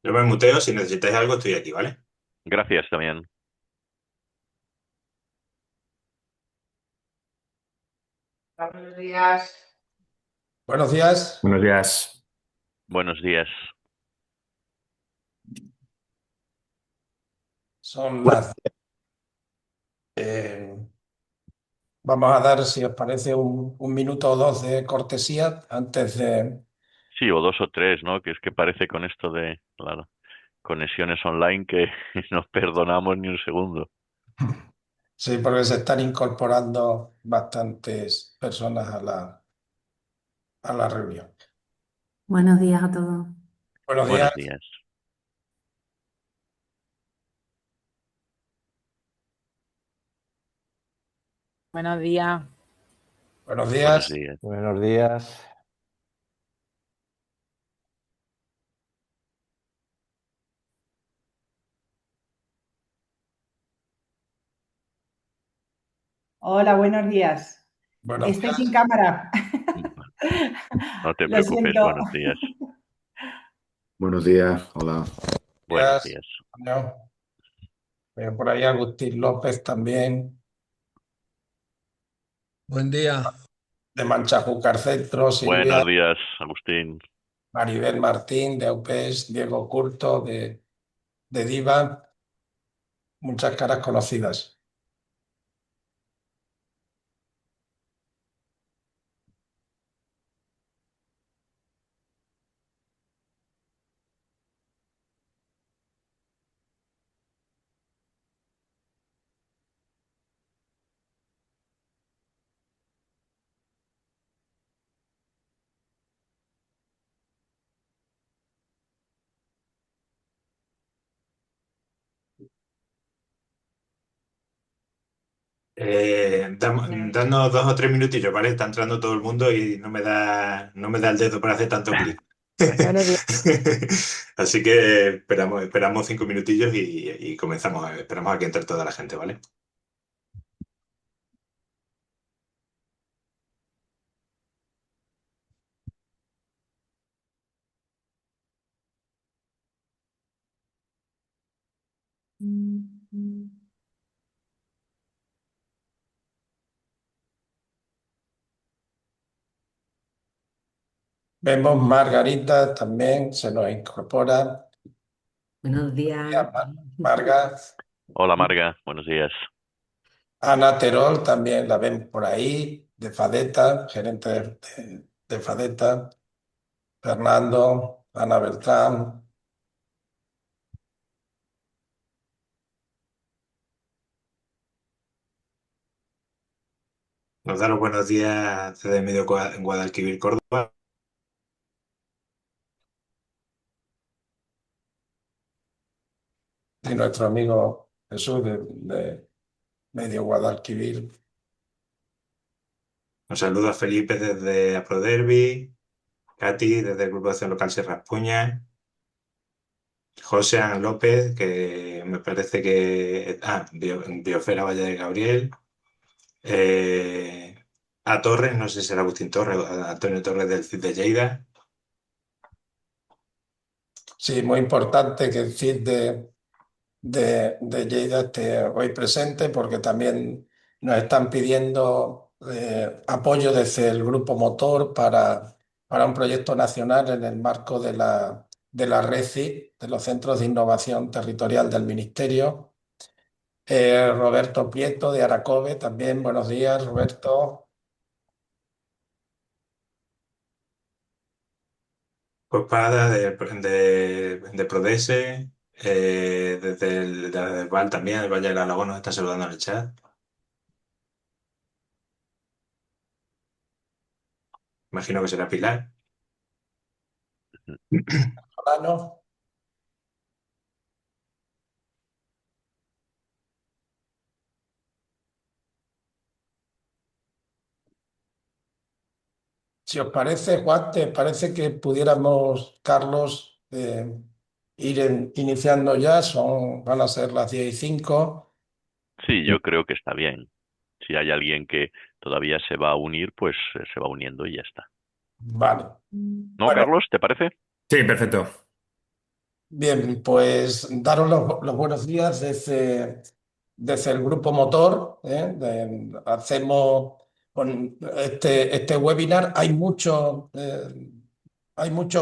Yo me muteo, si necesitáis algo estoy aquí, ¿vale? Gracias también. Buenos días. Buenos días. Buenos días. Buenos días. Son las... eh, vamos a dar, si os parece, un minuto o dos de cortesía antes de... Sí, o dos o tres, ¿no? Que es que parece con esto de, claro, conexiones online que no perdonamos ni un segundo. Sí, porque se están incorporando bastantes personas a la reunión. Buenos días a todos. Buenos días. Buenos días. Buenos días. Buenos Buenos días. días. Buenos días. Hola, buenos días. Buenos Estoy sin días. cámara. No te Lo preocupes. siento. Buenos días. Buenos días. Hola. Buenos Buenos días. días. No, veo por ahí Agustín López también, Buen día. de Manchajúcar Centro, Silvia, Buenos días, Agustín. Maribel Martín, de AUPES, Diego Curto, de Diva, muchas caras conocidas. Danos 2 o 3 minutillos, ¿vale? Está entrando todo el mundo y no me da el dedo para hacer tanto clic. Buenos días. Así que esperamos 5 minutillos y comenzamos. Esperamos a que entre toda la gente, ¿vale? Vemos Margarita también, se nos incorpora. Buenos días. Ya, Marga. Hola, Marga. Buenos días. Ana Terol también la ven por ahí, de Fadeta, gerente de Fadeta. Fernando, Ana Beltrán. Nos da los buenos días desde Medio Guadalquivir, Córdoba. Y nuestro amigo Jesús de Medio Guadalquivir. Nos saluda Felipe desde Aprodervi. Katy desde el Grupo de Acción Local Sierra Espuña. José Ángel López, que me parece que... Biosfera Valle de Gabriel. Eh, a Torres, no sé si era Agustín Torres, a Antonio Torres del CID de Lleida. Sí, muy importante que el CID de Lleida esté hoy presente porque también nos están pidiendo apoyo desde el Grupo Motor para un proyecto nacional en el marco de la RECI, de los Centros de Innovación Territorial del Ministerio. Roberto Prieto de Aracove también, buenos días, Roberto. Cospada de Prodese, desde el Val también, el Valle de la Lagoa nos está saludando en el chat. Imagino que será Pilar. Solano. Si os parece, Juan, ¿te parece que pudiéramos, Carlos, iniciando ya? Van a ser las 10:05. Sí, yo creo que está bien. Si hay alguien que todavía se va a unir, pues se va uniendo y ya está. Vale. ¿No, Bueno, Carlos? ¿Te parece? Sí, perfecto. Bien, pues daros los buenos días desde el Grupo Motor. Hacemos con este webinar. Hay muchos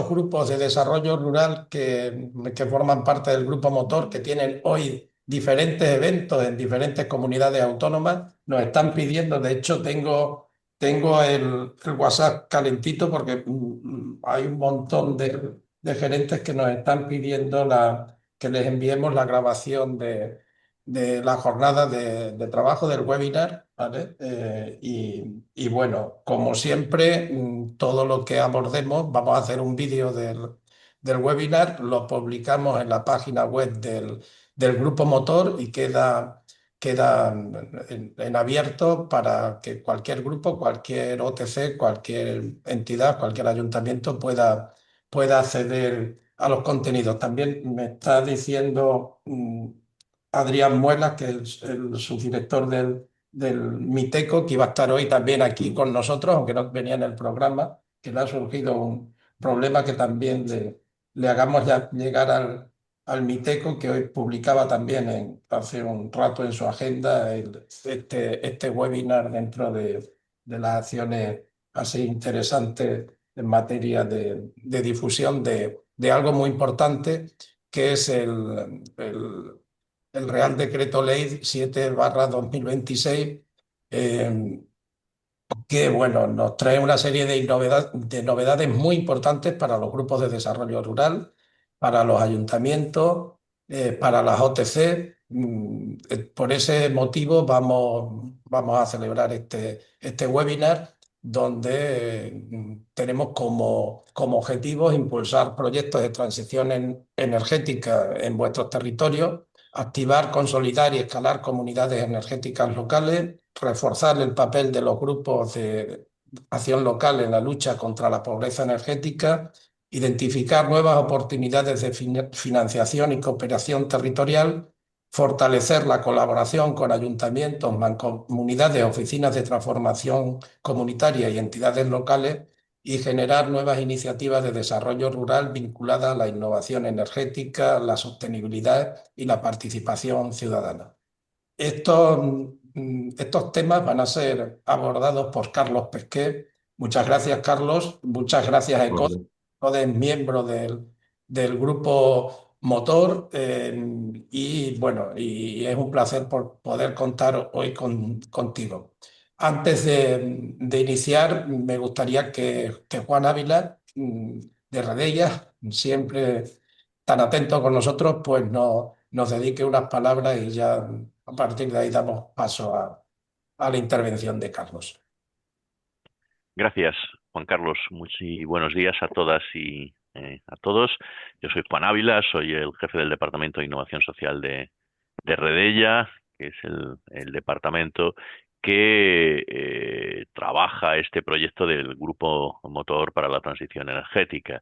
grupos de desarrollo rural que forman parte del Grupo Motor, que tienen hoy diferentes eventos en diferentes comunidades autónomas. Nos están pidiendo, de hecho, tengo el WhatsApp calentito porque hay un montón de gerentes que nos están pidiendo que les enviemos la grabación de la jornada de trabajo del webinar, ¿vale? Y bueno, como siempre, todo lo que abordemos, vamos a hacer un vídeo del webinar, lo publicamos en la página web del Grupo Motor y queda en abierto para que cualquier grupo, cualquier OTC, cualquier entidad, cualquier ayuntamiento pueda acceder a los contenidos. También me está diciendo Adrián Muelas, que es el subdirector del MITECO, que iba a estar hoy también aquí con nosotros, aunque no venía en el programa, que le ha surgido un problema que también le hagamos llegar al MITECO, que hoy publicaba también hace un rato en su agenda este webinar dentro de las acciones así interesantes en materia de difusión de algo muy importante, que es el Real Decreto Ley 7/2026, eh, que bueno, nos trae una serie de novedades muy importantes para los grupos de desarrollo rural, para los ayuntamientos, para las OTC. Por ese motivo vamos a celebrar este webinar donde tenemos como objetivo impulsar proyectos de transición energética en vuestros territorios, activar, consolidar y escalar comunidades energéticas locales, reforzar el papel de los grupos de acción local en la lucha contra la pobreza energética, identificar nuevas oportunidades de financiación y cooperación territorial, fortalecer la colaboración con ayuntamientos, mancomunidades, oficinas de transformación comunitaria y entidades locales y generar nuevas iniciativas de desarrollo rural vinculadas a la innovación energética, la sostenibilidad y la participación ciudadana. Estos temas van a ser abordados por Carlos Pesquet. Muchas gracias, Carlos. Muchas gracias a ECODE. ECODE es miembro del grupo Motor y bueno, y es un placer por poder contar hoy contigo. Antes de iniciar, me gustaría que Juan Ávila, de Redella, siempre tan atento con nosotros, pues nos dedique unas palabras y ya a partir de ahí damos paso a la intervención de Carlos. Gracias, Juan Carlos. Muy buenos días a todas y a todos. Yo soy Juan Ávila, soy el jefe del Departamento de Innovación Social de Redella, que es el departamento que trabaja este proyecto del Grupo Motor para la Transición Energética.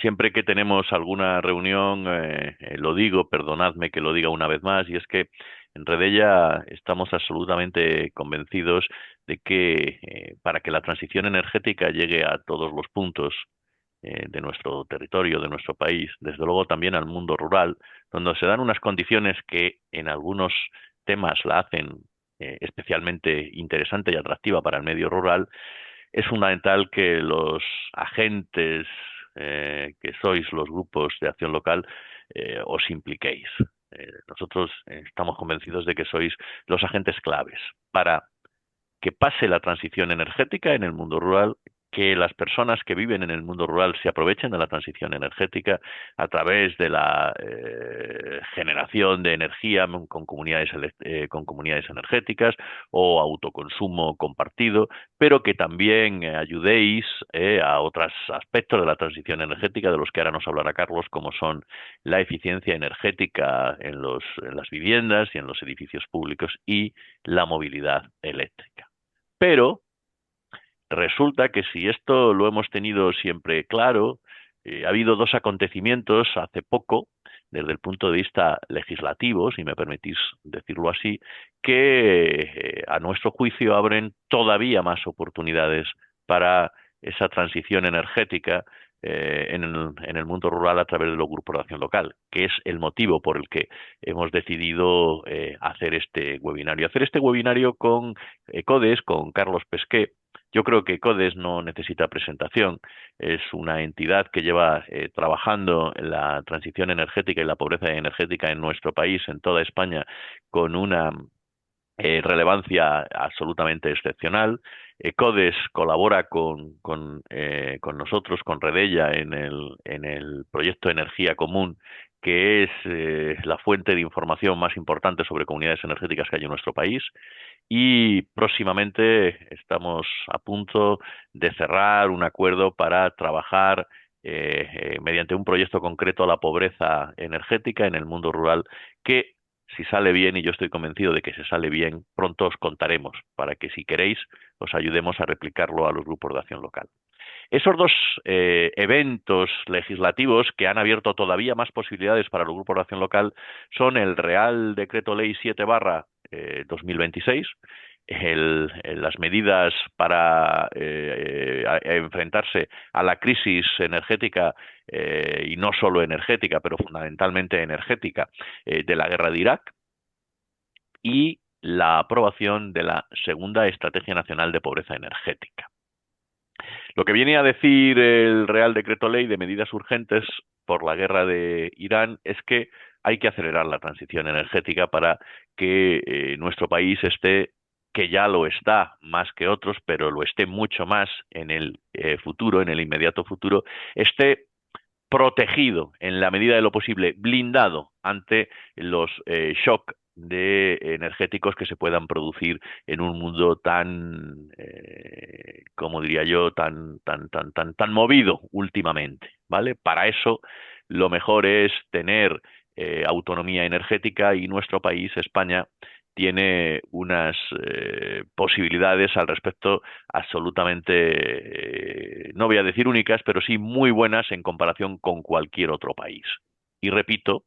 Siempre que tenemos alguna reunión, lo digo, perdonadme que lo diga una vez más, y es que en Redella estamos absolutamente convencidos de que para que la transición energética llegue a todos los puntos de nuestro territorio, de nuestro país, desde luego también al mundo rural, donde se dan unas condiciones que en algunos temas la hacen especialmente interesante y atractiva para el medio rural, es fundamental que los agentes que sois los grupos de acción local os impliquéis. Nosotros estamos convencidos de que sois los agentes claves para que pase la transición energética en el mundo rural, que las personas que viven en el mundo rural se aprovechen de la transición energética a través de la generación de energía con comunidades energéticas o autoconsumo compartido, pero que también ayudéis a otros aspectos de la transición energética de los que ahora nos hablará Carlos, como son la eficiencia energética en las viviendas y en los edificios públicos y la movilidad eléctrica. Pero resulta que si esto lo hemos tenido siempre claro, ha habido dos acontecimientos hace poco, desde el punto de vista legislativo, si me permitís decirlo así, que a nuestro juicio abren todavía más oportunidades para esa transición energética en el mundo rural a través de los grupos de acción local, que es el motivo por el que hemos decidido hacer este webinario. Hacer este webinario con CODES, con Carlos Pesqué. Yo creo que CODES no necesita presentación. Es una entidad que lleva trabajando en la transición energética y la pobreza energética en nuestro país, en toda España, con una relevancia absolutamente excepcional. CODES colabora con nosotros, con Redella, en el proyecto Energía Común, que es la fuente de información más importante sobre comunidades energéticas que hay en nuestro país. Y próximamente estamos a punto de cerrar un acuerdo para trabajar mediante un proyecto concreto a la pobreza energética en el mundo rural, que si sale bien, y yo estoy convencido de que se sale bien, pronto os contaremos para que, si queréis, os ayudemos a replicarlo a los grupos de acción local. Esos dos eventos legislativos que han abierto todavía más posibilidades para los grupos de acción local son el Real Decreto Ley 7/2026, las medidas para enfrentarse a la crisis energética, y no solo energética, pero fundamentalmente energética, de la guerra de Irak, y la aprobación de la segunda Estrategia Nacional de Pobreza Energética. Lo que viene a decir el Real Decreto Ley de medidas urgentes por la guerra de Irán es que hay que acelerar la transición energética para que nuestro país esté, que ya lo está más que otros, pero lo esté mucho más en el futuro, en el inmediato futuro, esté protegido en la medida de lo posible, blindado ante los shock energéticos que se puedan producir en un mundo tan, como diría yo, tan movido últimamente, ¿vale? Para eso lo mejor es tener autonomía energética, y nuestro país, España, tiene unas posibilidades al respecto absolutamente, no voy a decir únicas, pero sí muy buenas en comparación con cualquier otro país. Y repito,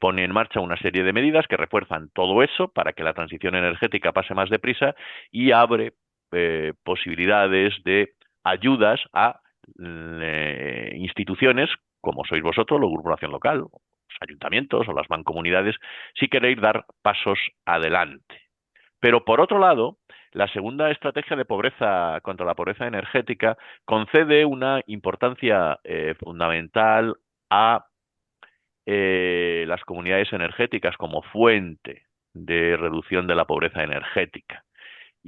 pone en marcha una serie de medidas que refuerzan todo eso para que la transición energética pase más deprisa, y abre posibilidades de ayudas a instituciones como sois vosotros, los grupos de acción local, los ayuntamientos o las mancomunidades, si queréis dar pasos adelante. Pero por otro lado, la segunda estrategia de pobreza contra la pobreza energética concede una importancia fundamental a las comunidades energéticas como fuente de reducción de la pobreza energética.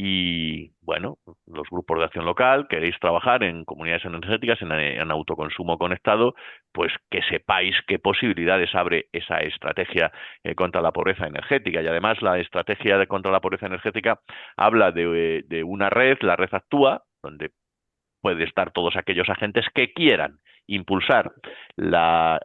Y bueno, los grupos de acción local, queréis trabajar en comunidades energéticas, en autoconsumo conectado, pues que sepáis qué posibilidades abre esa estrategia contra la pobreza energética. Y además la estrategia contra la pobreza energética habla de una red, la red Actúa, donde puede estar todos aquellos agentes que quieran impulsar la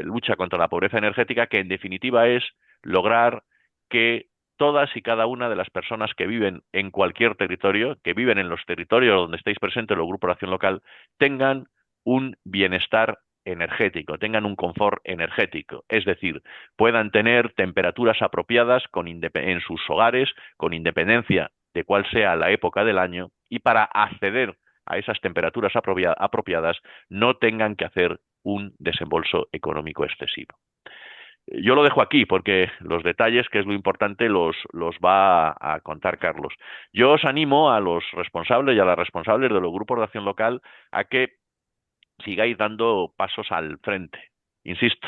lucha contra la pobreza energética, que en definitiva es lograr que todas y cada una de las personas que viven en cualquier territorio, que viven en los territorios donde estéis presentes los grupos de acción local, tengan un bienestar energético, tengan un confort energético, es decir, puedan tener temperaturas apropiadas en sus hogares, con independencia de cuál sea la época del año, y para acceder a esas temperaturas apropiadas no tengan que hacer un desembolso económico excesivo. Yo lo dejo aquí porque los detalles, que es lo importante, los va a contar Carlos. Yo os animo a los responsables y a las responsables de los grupos de acción local a que sigáis dando pasos al frente. Insisto,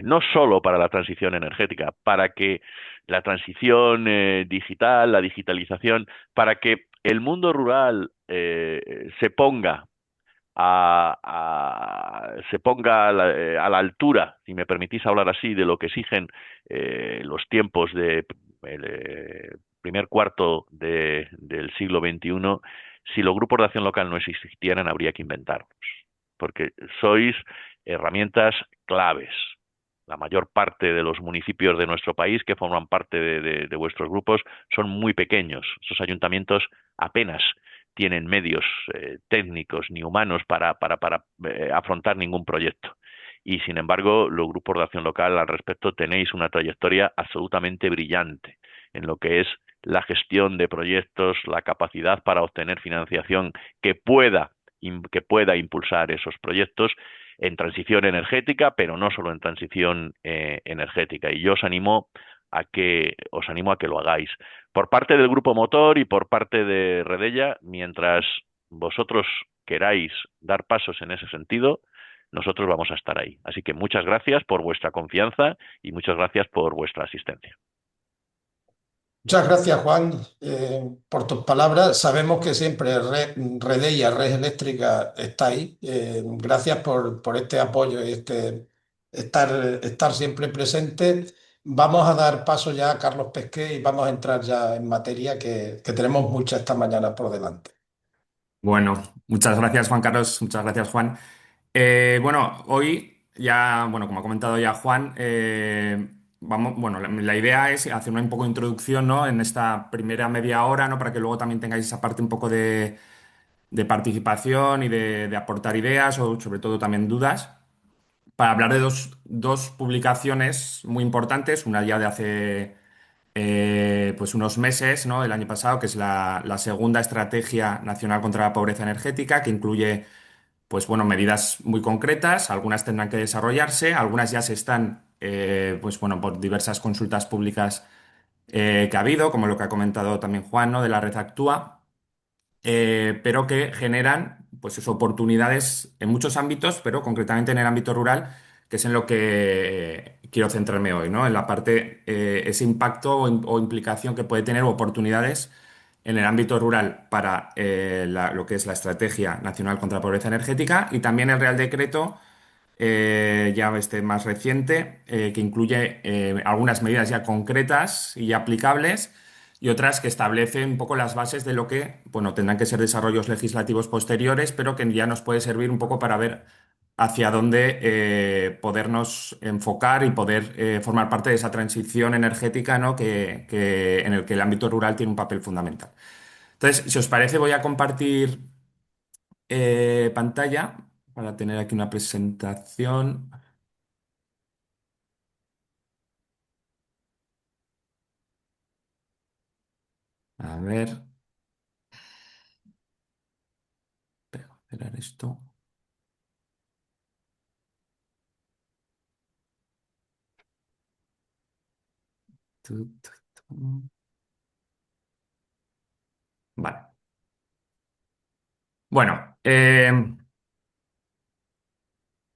no solo para la transición energética, para que la transición digital, la digitalización, para que el mundo rural se ponga a la altura, si me permitís hablar así, de lo que exigen los tiempos del primer cuarto del siglo XXI. Si los grupos de acción local no existieran, habría que inventarlos, porque sois herramientas claves. La mayor parte de los municipios de nuestro país que forman parte de vuestros grupos son muy pequeños. Esos ayuntamientos apenas tienen medios técnicos ni humanos para afrontar ningún proyecto. Y, sin embargo, los grupos de acción local al respecto tenéis una trayectoria absolutamente brillante en lo que es la gestión de proyectos, la capacidad para obtener financiación que pueda que pueda impulsar esos proyectos en transición energética, pero no solo en transición energética. Y yo os animo a que lo hagáis. Por parte del Grupo Motor y por parte de Redella, mientras vosotros queráis dar pasos en ese sentido, nosotros vamos a estar ahí. Así que muchas gracias por vuestra confianza y muchas gracias por vuestra asistencia. Muchas gracias, Juan, por tus palabras. Sabemos que siempre Redella, Red Eléctrica, está ahí. Gracias por este apoyo y estar siempre presente. Vamos a dar paso ya a Carlos Pesqué y vamos a entrar ya en materia que tenemos mucha esta mañana por delante. Bueno, muchas gracias Juan Carlos, muchas gracias Juan. Bueno, hoy ya, bueno, como ha comentado ya Juan, bueno, la idea es hacer un poco de introducción, ¿no? En esta primera media hora, ¿no? Para que luego también tengáis esa parte un poco de participación y de aportar ideas o sobre todo también dudas, para hablar de dos publicaciones muy importantes, una ya de hace pues unos meses, ¿no? El año pasado, que es la segunda Estrategia Nacional contra la Pobreza Energética, que incluye pues bueno, medidas muy concretas, algunas tendrán que desarrollarse, algunas ya se están, pues bueno, por diversas consultas públicas que ha habido, como lo que ha comentado también Juan, ¿no? De la Red Actúa, pero que generan, pues eso, oportunidades en muchos ámbitos, pero concretamente en el ámbito rural, que es en lo que quiero centrarme hoy, ¿no? En la parte, ese impacto o implicación que puede tener, o oportunidades en el ámbito rural para lo que es la Estrategia Nacional contra la Pobreza Energética y también el Real Decreto, ya este más reciente, que incluye algunas medidas ya concretas y aplicables y otras que establecen un poco las bases de lo que, bueno, tendrán que ser desarrollos legislativos posteriores, pero que ya nos puede servir un poco para ver hacia dónde podernos enfocar y poder formar parte de esa transición energética, ¿no? En el que el ámbito rural tiene un papel fundamental. Entonces, si os parece, voy a compartir pantalla para tener aquí una presentación. A ver, espera, cerrar esto. Tu. Vale. Bueno,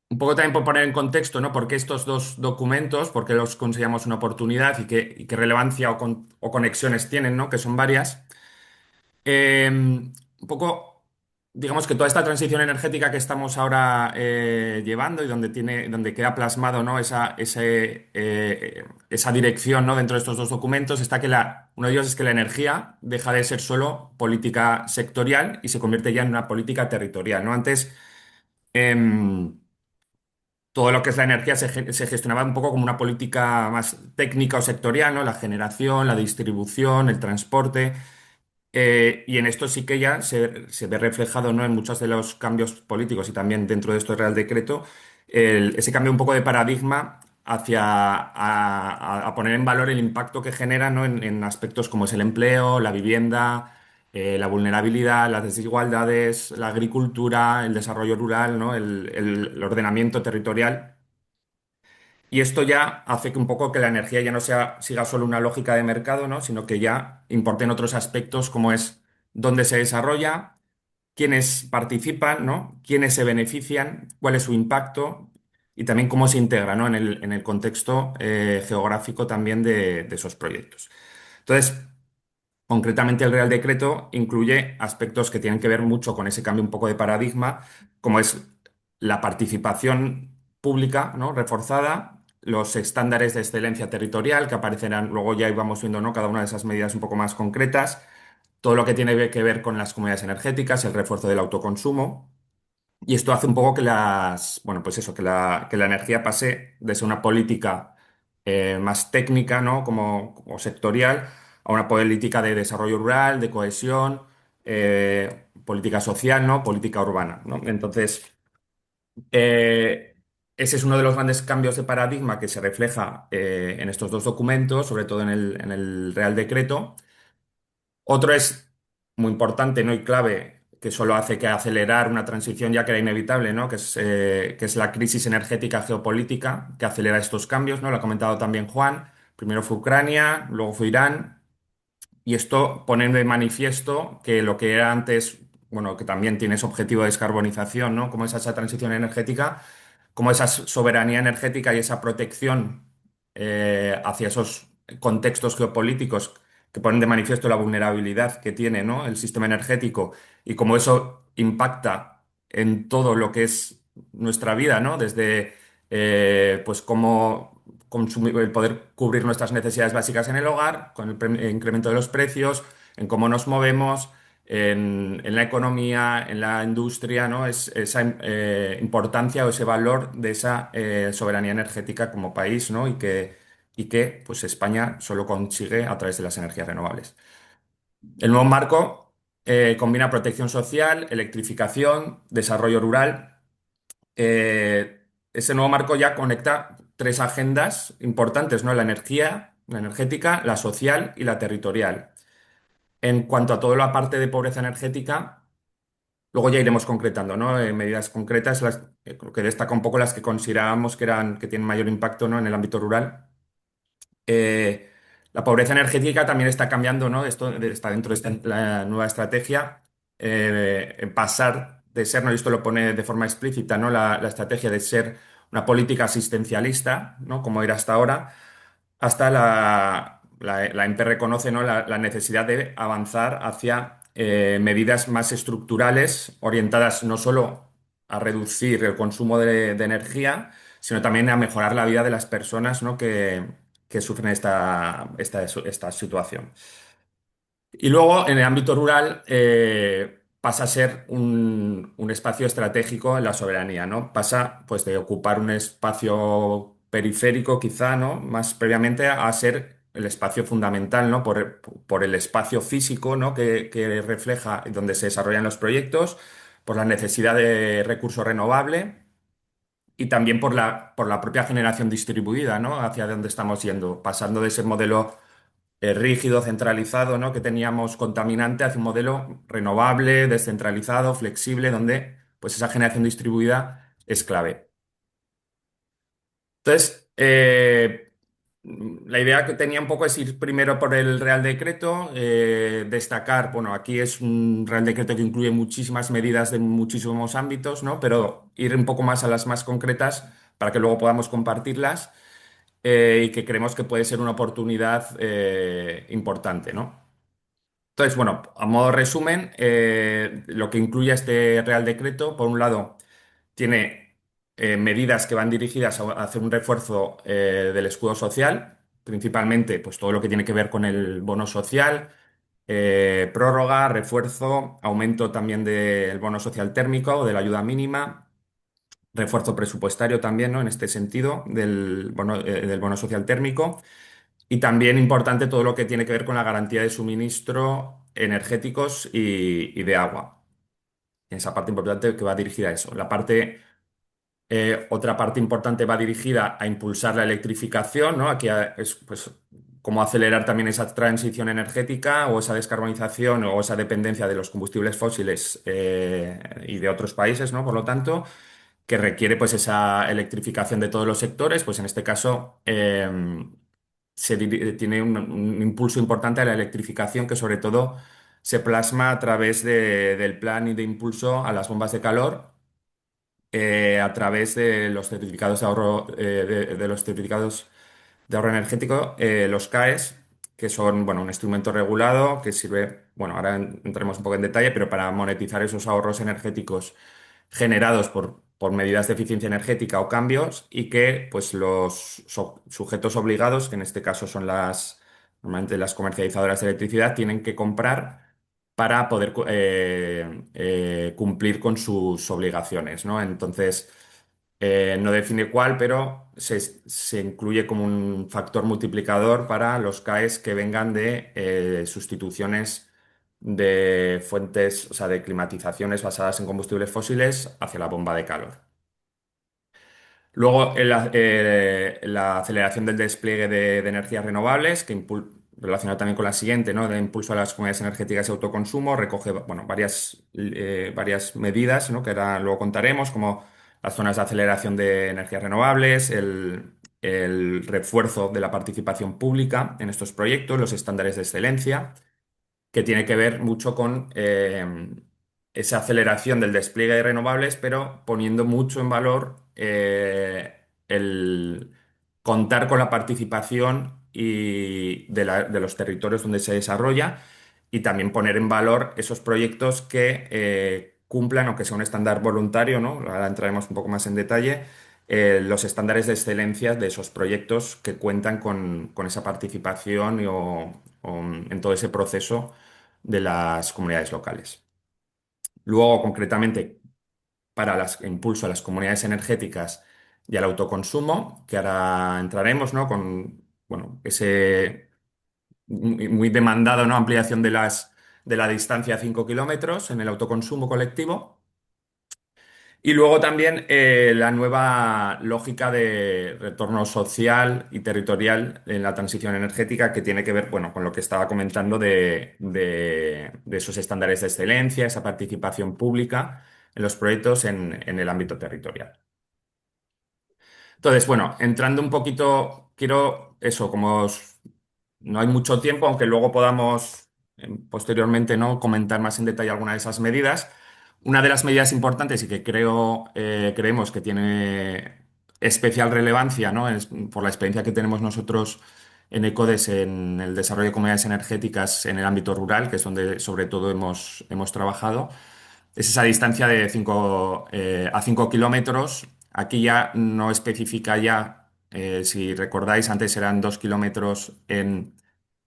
un poco también por poner en contexto, ¿no? ¿Por qué estos dos documentos, por qué los consideramos una oportunidad y qué relevancia o conexiones tienen, ¿no? Que son varias. Un poco, digamos que toda esta transición energética que estamos ahora llevando y donde queda plasmado, ¿no? Esa dirección, ¿no? Dentro de estos dos documentos está que uno de ellos es que la energía deja de ser solo política sectorial y se convierte ya en una política territorial, ¿no? Antes, em, todo lo que es la energía se gestionaba un poco como una política más técnica o sectorial, ¿no? La generación, la distribución, el transporte. Y en esto sí que ya se ve reflejado, ¿no? En muchos de los cambios políticos y también dentro de este Real Decreto, ese cambio un poco de paradigma hacia a poner en valor el impacto que genera, ¿no? En aspectos como es el empleo, la vivienda, la vulnerabilidad, las desigualdades, la agricultura, el desarrollo rural, ¿no? El ordenamiento territorial. Y esto ya hace que un poco que la energía ya no siga solo una lógica de mercado, ¿no? Sino que ya importen otros aspectos como es dónde se desarrolla, quiénes participan, ¿no? Quiénes se benefician, cuál es su impacto y también cómo se integra, ¿no? En el contexto geográfico también de esos proyectos. Entonces, concretamente, el Real Decreto incluye aspectos que tienen que ver mucho con ese cambio un poco de paradigma, como es la participación pública, ¿no? Reforzada, los estándares de excelencia territorial que aparecerán, luego ya íbamos viendo, ¿no? Cada una de esas medidas un poco más concretas, todo lo que tiene que ver con las comunidades energéticas, el refuerzo del autoconsumo. Y esto hace un poco bueno, pues eso, que la energía pase de ser una política más técnica, ¿no? Como sectorial, a una política de desarrollo rural, de cohesión, política social, ¿no? Política urbana, ¿no? Entonces, eh, ese es uno de los grandes cambios de paradigma que se refleja en estos dos documentos, sobre todo en el Real Decreto. Otro es muy importante, ¿no? Y clave, que solo hace que acelerar una transición ya que era inevitable, ¿no? Que es la crisis energética geopolítica que acelera estos cambios, ¿no? Lo ha comentado también Juan. Primero fue Ucrania, luego fue Irán, y esto pone de manifiesto que lo que era antes, bueno, que también tiene ese objetivo de descarbonización, ¿no? Como es esa transición energética, como esa soberanía energética y esa protección hacia esos contextos geopolíticos que ponen de manifiesto la vulnerabilidad que tiene, ¿no? El sistema energético y cómo eso impacta en todo lo que es nuestra vida, ¿no? Desde pues cómo el poder cubrir nuestras necesidades básicas en el hogar, con el incremento de los precios, en cómo nos movemos, en la economía, en la industria, ¿no? Es esa importancia o ese valor de esa soberanía energética como país, ¿no? Y que pues España solo consigue a través de las energías renovables. El nuevo marco combina protección social, electrificación, desarrollo rural. Ese nuevo marco ya conecta tres agendas importantes, ¿no? La energía, la energética, la social y la territorial. En cuanto a toda la parte de pobreza energética, luego ya iremos concretando, ¿no? Medidas concretas, creo que destaca un poco las que considerábamos que tienen mayor impacto, ¿no? En el ámbito rural. Eh, la pobreza energética también está cambiando, ¿no? Esto está dentro de la nueva estrategia. Pasar de ser, ¿no? Y esto lo pone de forma explícita, ¿no? La estrategia de ser una política asistencialista, ¿no? Como era hasta ahora, hasta la EMPE reconoce, ¿no? La necesidad de avanzar hacia medidas más estructurales, orientadas no solo a reducir el consumo de energía, sino también a mejorar la vida de las personas, ¿no? que sufren esta situación. Y luego, en el ámbito rural, pasa a ser un espacio estratégico en la soberanía, ¿no? Pasa, pues, de ocupar un espacio periférico, quizá, ¿no? Más previamente a ser el espacio fundamental, ¿no? Por el espacio físico, ¿no? Que refleja donde se desarrollan los proyectos, por la necesidad de recurso renovable y también por la propia generación distribuida, ¿no? Hacia dónde estamos yendo, pasando de ese modelo rígido, centralizado, ¿no? que teníamos contaminante hacia un modelo renovable, descentralizado, flexible, donde pues esa generación distribuida es clave. Entonces, la idea que tenía un poco es ir primero por el Real Decreto, destacar, bueno, aquí es un Real Decreto que incluye muchísimas medidas de muchísimos ámbitos, ¿no? Pero ir un poco más a las más concretas para que luego podamos compartirlas y que creemos que puede ser una oportunidad importante, ¿no? Entonces, bueno, a modo resumen, lo que incluye este Real Decreto, por un lado, tiene medidas que van dirigidas a hacer un refuerzo del escudo social, principalmente pues todo lo que tiene que ver con el bono social, prórroga, refuerzo, aumento también del bono social térmico o de la ayuda mínima, refuerzo presupuestario también, ¿no? En este sentido del bono social térmico. Y también importante todo lo que tiene que ver con la garantía de suministro energéticos y de agua. Esa parte importante que va dirigida a eso. Otra parte importante va dirigida a impulsar la electrificación, ¿no? Aquí es pues cómo acelerar también esa transición energética o esa descarbonización o esa dependencia de los combustibles fósiles y de otros países, ¿no? Por lo tanto, que requiere pues esa electrificación de todos los sectores, pues en este caso tiene un impulso importante a la electrificación que sobre todo se plasma a través del plan y de impulso a las bombas de calor, a través de los certificados de ahorro, de los certificados de ahorro energético, los CAEs, que son, bueno, un instrumento regulado que sirve, bueno, ahora entremos un poco en detalle, pero para monetizar esos ahorros energéticos generados por medidas de eficiencia energética o cambios y que pues los sujetos obligados, que en este caso son normalmente las comercializadoras de electricidad, tienen que comprar para poder cumplir con sus obligaciones, ¿no? Entonces, no define cuál, pero se incluye como un factor multiplicador para los CAEs que vengan de sustituciones de fuentes, o sea, de climatizaciones basadas en combustibles fósiles hacia la bomba de calor. Luego, la aceleración del despliegue de energías renovables, que relacionado también con la siguiente, ¿no? De impulso a las comunidades energéticas y autoconsumo, recoge, bueno, varias medidas, ¿no? Que ahora luego contaremos, como las zonas de aceleración de energías renovables, el refuerzo de la participación pública en estos proyectos, los estándares de excelencia, que tiene que ver mucho con esa aceleración del despliegue de renovables, pero poniendo mucho en valor el contar con la participación de los territorios donde se desarrolla y también poner en valor esos proyectos que cumplan, aunque sea un estándar voluntario, ¿no? Ahora entraremos un poco más en detalle, los estándares de excelencia de esos proyectos que cuentan con esa participación o en todo ese proceso de las comunidades locales. Luego, concretamente, para impulso a las comunidades energéticas y al autoconsumo, que ahora entraremos, ¿no? Con, bueno, ese muy demandado, ¿no? Ampliación de la distancia a 5 kilómetros en el autoconsumo colectivo. Y luego también la nueva lógica de retorno social y territorial en la transición energética que tiene que ver, bueno, con lo que estaba comentando de esos estándares de excelencia, esa participación pública en los proyectos en el ámbito territorial. Entonces, bueno, entrando un poquito, quiero eso, no hay mucho tiempo, aunque luego podamos posteriormente, ¿no? Comentar más en detalle alguna de esas medidas. Una de las medidas importantes y que creemos que tiene especial relevancia, ¿no? Por la experiencia que tenemos nosotros en ECODES en el desarrollo de comunidades energéticas en el ámbito rural, que es donde sobre todo hemos trabajado, es esa distancia de 5 kilómetros. Aquí ya no especifica ya, si recordáis, antes eran 2 kilómetros en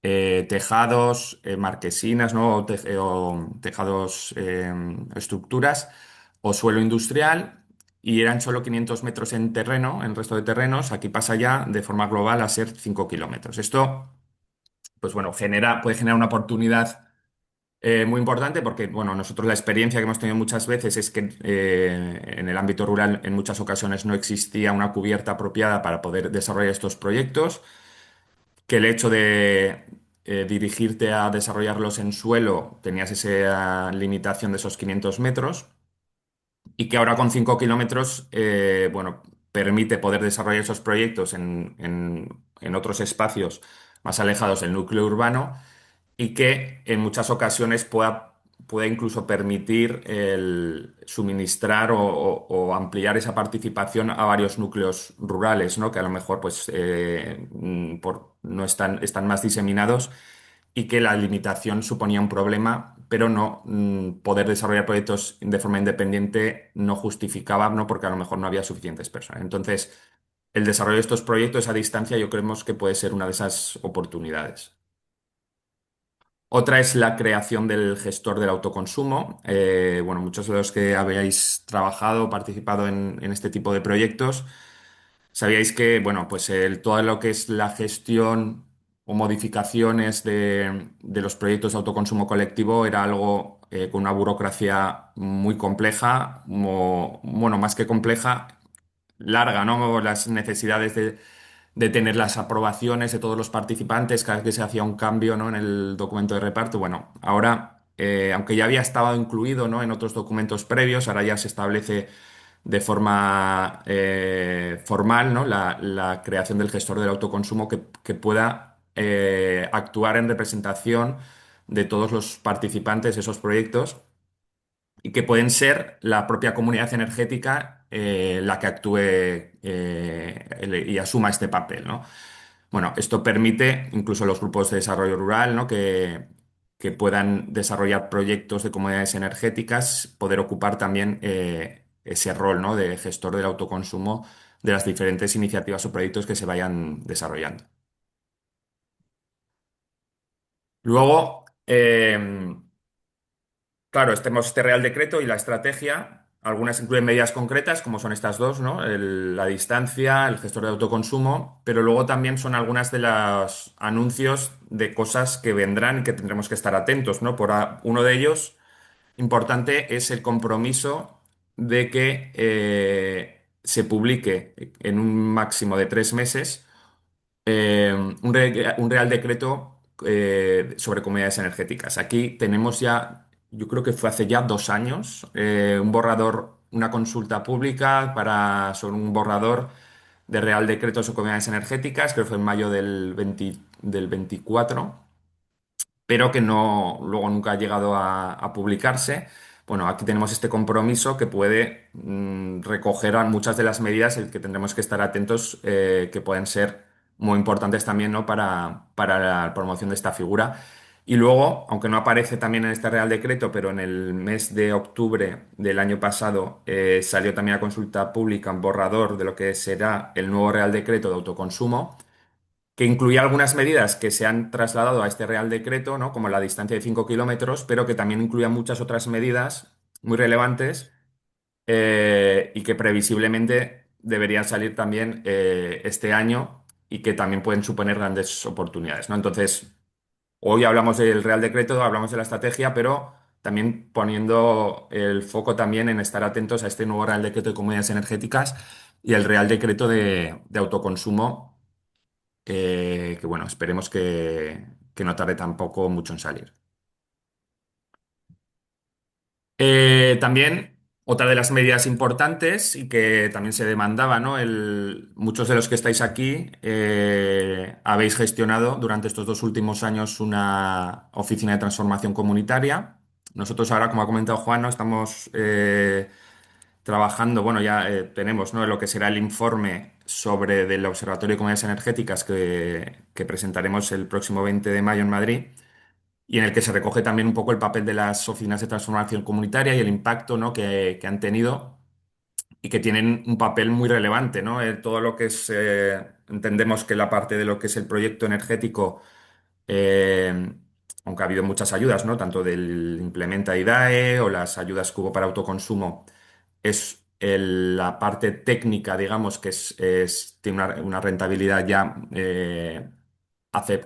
tejados, marquesinas, ¿no? O tejados, estructuras o suelo industrial, y eran solo 500 metros en terreno, en el resto de terrenos. Aquí pasa ya de forma global a ser 5 kilómetros. Esto, pues bueno, puede generar una oportunidad muy importante porque, bueno, nosotros la experiencia que hemos tenido muchas veces es que en el ámbito rural en muchas ocasiones no existía una cubierta apropiada para poder desarrollar estos proyectos, que el hecho de dirigirte a desarrollarlos en suelo tenías esa limitación de esos 500 metros y que ahora con 5 kilómetros, bueno, permite poder desarrollar esos proyectos en otros espacios más alejados del núcleo urbano y que en muchas ocasiones pueda incluso permitir el suministrar o ampliar esa participación a varios núcleos rurales, ¿no? Que a lo mejor pues, no están más diseminados y que la limitación suponía un problema, pero no poder desarrollar proyectos de forma independiente no justificaba, ¿no? Porque a lo mejor no había suficientes personas. Entonces, el desarrollo de estos proyectos a distancia yo creemos que puede ser una de esas oportunidades. Otra es la creación del gestor del autoconsumo. Bueno, muchos de los que habéis trabajado o participado en este tipo de proyectos, sabíais que, bueno, pues todo lo que es la gestión o modificaciones de los proyectos de autoconsumo colectivo era algo con una burocracia muy compleja, bueno, más que compleja, larga, ¿no? Las necesidades de tener las aprobaciones de todos los participantes cada vez que se hacía un cambio, ¿no? En el documento de reparto. Bueno, ahora, aunque ya había estado incluido, ¿no? En otros documentos previos, ahora ya se establece de forma formal, ¿no? La creación del gestor del autoconsumo que pueda actuar en representación de todos los participantes de esos proyectos y que pueden ser la propia comunidad energética la que actúe y asuma este papel, ¿no? Bueno, esto permite incluso a los grupos de desarrollo rural, ¿no? Que puedan desarrollar proyectos de comunidades energéticas, poder ocupar también ese rol, ¿no? De gestor del autoconsumo de las diferentes iniciativas o proyectos que se vayan desarrollando. Luego, claro, tenemos este Real Decreto y la estrategia. Algunas incluyen medidas concretas, como son estas dos, ¿no? La distancia, el gestor de autoconsumo, pero luego también son algunas de los anuncios de cosas que vendrán y que tendremos que estar atentos, ¿no? Uno de ellos, importante, es el compromiso de que se publique en un máximo de 3 meses un Real Decreto sobre comunidades energéticas. Aquí tenemos ya, yo creo que fue hace ya 2 años, un borrador, una consulta pública sobre un borrador de Real Decreto sobre comunidades energéticas, creo que fue en mayo del 24, pero que no, luego nunca ha llegado a publicarse. Bueno, aquí tenemos este compromiso que puede recoger a muchas de las medidas el que tendremos que estar atentos, que pueden ser muy importantes también, ¿no? para la promoción de esta figura. Y luego, aunque no aparece también en este Real Decreto, pero en el mes de octubre del año pasado salió también a consulta pública un borrador de lo que será el nuevo Real Decreto de autoconsumo, que incluía algunas medidas que se han trasladado a este Real Decreto, ¿no? Como la distancia de 5 kilómetros, pero que también incluía muchas otras medidas muy relevantes, y que previsiblemente deberían salir también este año y que también pueden suponer grandes oportunidades, ¿no? Entonces, hoy hablamos del Real Decreto, hablamos de la estrategia, pero también poniendo el foco también en estar atentos a este nuevo Real Decreto de Comunidades Energéticas y el Real Decreto de autoconsumo, que bueno, esperemos que no tarde tampoco mucho en salir. También otra de las medidas importantes y que también se demandaba, ¿no? Muchos de los que estáis aquí habéis gestionado durante estos 2 últimos años una oficina de transformación comunitaria. Nosotros ahora, como ha comentado Juan, ¿no? Estamos trabajando, bueno, ya tenemos, ¿no? Lo que será el informe sobre del Observatorio de Comunidades Energéticas que presentaremos el próximo 20 de mayo en Madrid, y en el que se recoge también un poco el papel de las oficinas de transformación comunitaria y el impacto, ¿no? que han tenido y que tienen un papel muy relevante, ¿no? Todo lo que es, entendemos que la parte de lo que es el proyecto energético, eh, aunque ha habido muchas ayudas, ¿no? Tanto del Implementa IDAE o las ayudas que hubo para autoconsumo, es la parte técnica, digamos, que tiene una rentabilidad ya,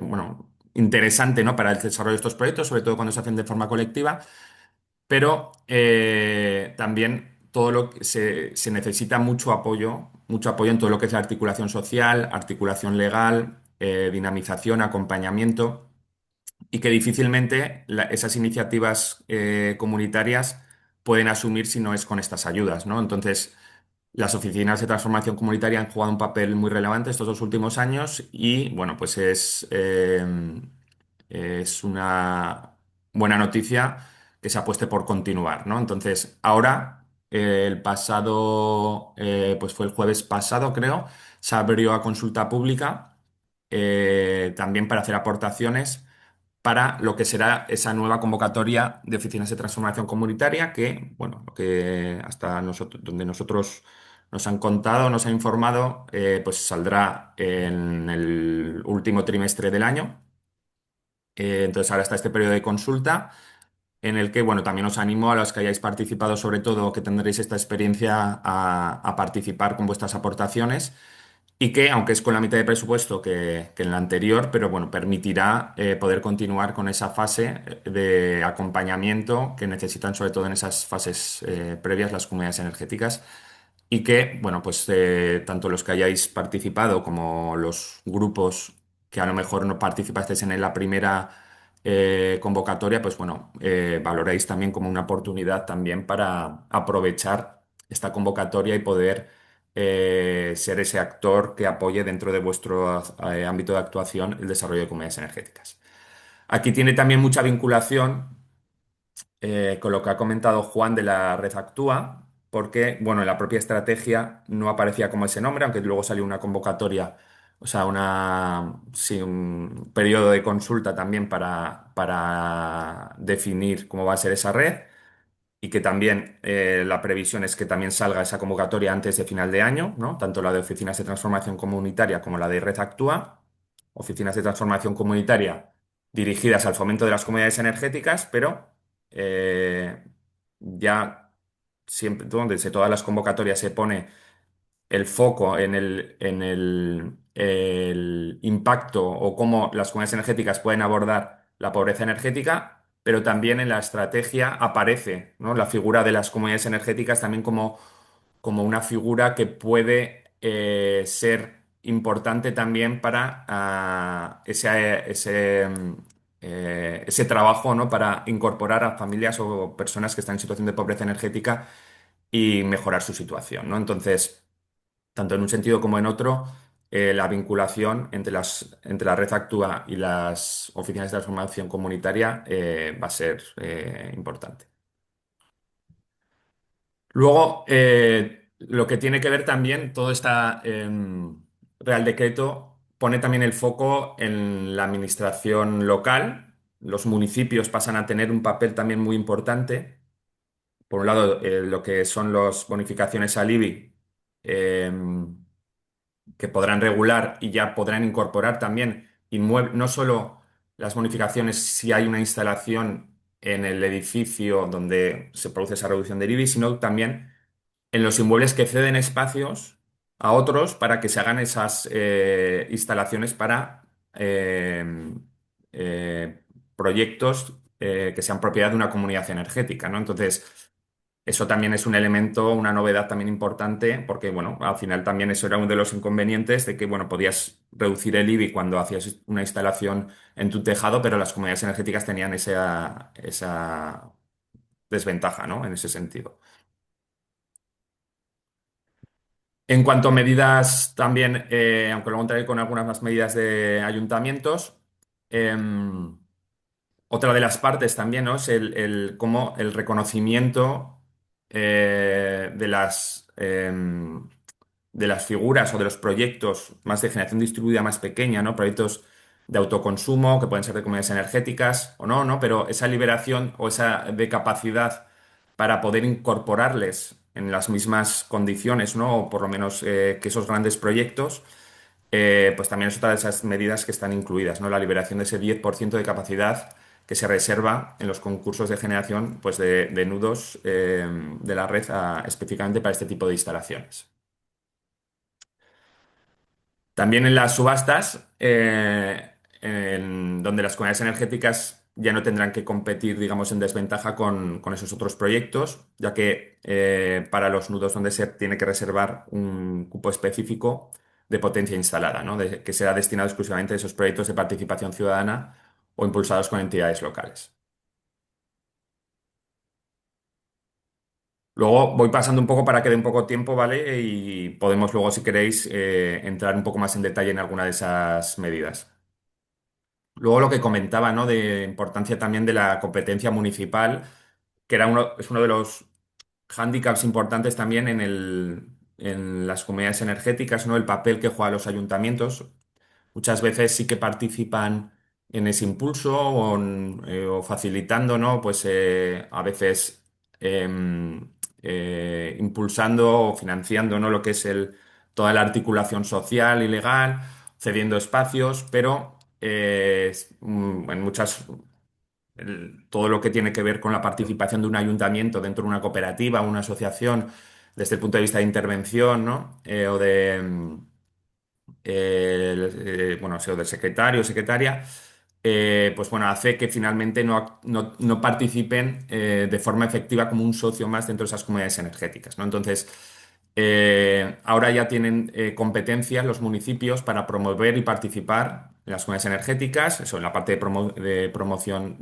bueno, interesante, ¿no? Para el desarrollo de estos proyectos, sobre todo cuando se hacen de forma colectiva, pero también todo lo que se necesita mucho apoyo en todo lo que es la articulación social, articulación legal, dinamización, acompañamiento, y que difícilmente esas iniciativas comunitarias pueden asumir si no es con estas ayudas, ¿no? Entonces, las oficinas de transformación comunitaria han jugado un papel muy relevante estos 2 últimos años y, bueno, pues es una buena noticia que se apueste por continuar, ¿no? Entonces, ahora, pues fue el jueves pasado, creo, se abrió a consulta pública, también para hacer aportaciones para lo que será esa nueva convocatoria de oficinas de transformación comunitaria que, bueno, lo que hasta nosotros, donde nosotros nos han contado, nos han informado, pues saldrá en el último trimestre del año. Entonces ahora está este periodo de consulta en el que, bueno, también os animo a los que hayáis participado, sobre todo que tendréis esta experiencia, a participar con vuestras aportaciones, y que, aunque es con la mitad de presupuesto que en la anterior, pero bueno, permitirá poder continuar con esa fase de acompañamiento que necesitan, sobre todo en esas fases previas, las comunidades energéticas. Y que, bueno, pues tanto los que hayáis participado como los grupos que a lo mejor no participasteis en la primera convocatoria, pues bueno, valoréis también como una oportunidad también para aprovechar esta convocatoria y poder ser ese actor que apoye dentro de vuestro ámbito de actuación el desarrollo de comunidades energéticas. Aquí tiene también mucha vinculación con lo que ha comentado Juan de la Red Actúa, porque, bueno, en la propia estrategia no aparecía como ese nombre, aunque luego salió una convocatoria, o sea, sí, un periodo de consulta también para definir cómo va a ser esa red, y que también la previsión es que también salga esa convocatoria antes de final de año, ¿no? Tanto la de oficinas de transformación comunitaria como la de Red Actúa. Oficinas de transformación comunitaria dirigidas al fomento de las comunidades energéticas, pero eh, ya siempre, donde todas las convocatorias se pone el foco en el impacto o cómo las comunidades energéticas pueden abordar la pobreza energética, pero también en la estrategia aparece, ¿no? La figura de las comunidades energéticas también como una figura que puede ser importante también para ese trabajo, ¿no? Para incorporar a familias o personas que están en situación de pobreza energética y mejorar su situación, ¿no? Entonces, tanto en un sentido como en otro, la vinculación entre la red Actúa y las oficinas de transformación comunitaria va a ser importante. Luego, lo que tiene que ver también, todo este Real Decreto pone también el foco en la administración local. Los municipios pasan a tener un papel también muy importante. Por un lado, lo que son las bonificaciones al IBI, eh, que podrán regular y ya podrán incorporar también no solo las bonificaciones si hay una instalación en el edificio donde se produce esa reducción del IBI, sino también en los inmuebles que ceden espacios a otros para que se hagan esas instalaciones para eh, proyectos que sean propiedad de una comunidad energética, ¿no? Entonces, eso también es un elemento, una novedad también importante, porque, bueno, al final también eso era uno de los inconvenientes de que, bueno, podías reducir el IBI cuando hacías una instalación en tu tejado, pero las comunidades energéticas tenían esa desventaja, ¿no? En ese sentido. En cuanto a medidas también, aunque luego entraré con algunas más medidas de ayuntamientos, em, otra de las partes también, ¿no? Es cómo el reconocimiento de las figuras o de los proyectos más de generación distribuida más pequeña, ¿no? Proyectos de autoconsumo que pueden ser de comunidades energéticas o no, ¿no? Pero esa liberación o esa de capacidad para poder incorporarles en las mismas condiciones, ¿no? O por lo menos que esos grandes proyectos, pues también es otra de esas medidas que están incluidas, ¿no? La liberación de ese 10% de capacidad que se reserva en los concursos de generación, pues de nudos de la red específicamente para este tipo de instalaciones. También en las subastas, donde las comunidades energéticas ya no tendrán que competir, digamos, en desventaja con esos otros proyectos, ya que para los nudos donde se tiene que reservar un cupo específico de potencia instalada, ¿no? Que será destinado exclusivamente a esos proyectos de participación ciudadana o impulsados con entidades locales. Luego voy pasando un poco para que dé un poco tiempo, ¿vale? Y podemos luego, si queréis, entrar un poco más en detalle en alguna de esas medidas. Luego lo que comentaba, ¿no? De importancia también de la competencia municipal, que es uno de los hándicaps importantes también en las comunidades energéticas, ¿no? El papel que juegan los ayuntamientos. Muchas veces sí que participan en ese impulso o facilitando, ¿no? Pues a veces impulsando o financiando, ¿no? Lo que es toda la articulación social y legal, cediendo espacios, pero en todo lo que tiene que ver con la participación de un ayuntamiento dentro de una cooperativa, una asociación, desde el punto de vista de intervención, ¿no? O de bueno, sea del secretario o secretaria, pues bueno, hace que finalmente no participen de forma efectiva como un socio más dentro de esas comunidades energéticas, ¿no? Entonces, ahora ya tienen competencias los municipios para promover y participar en las comunidades energéticas, eso en la parte de promoción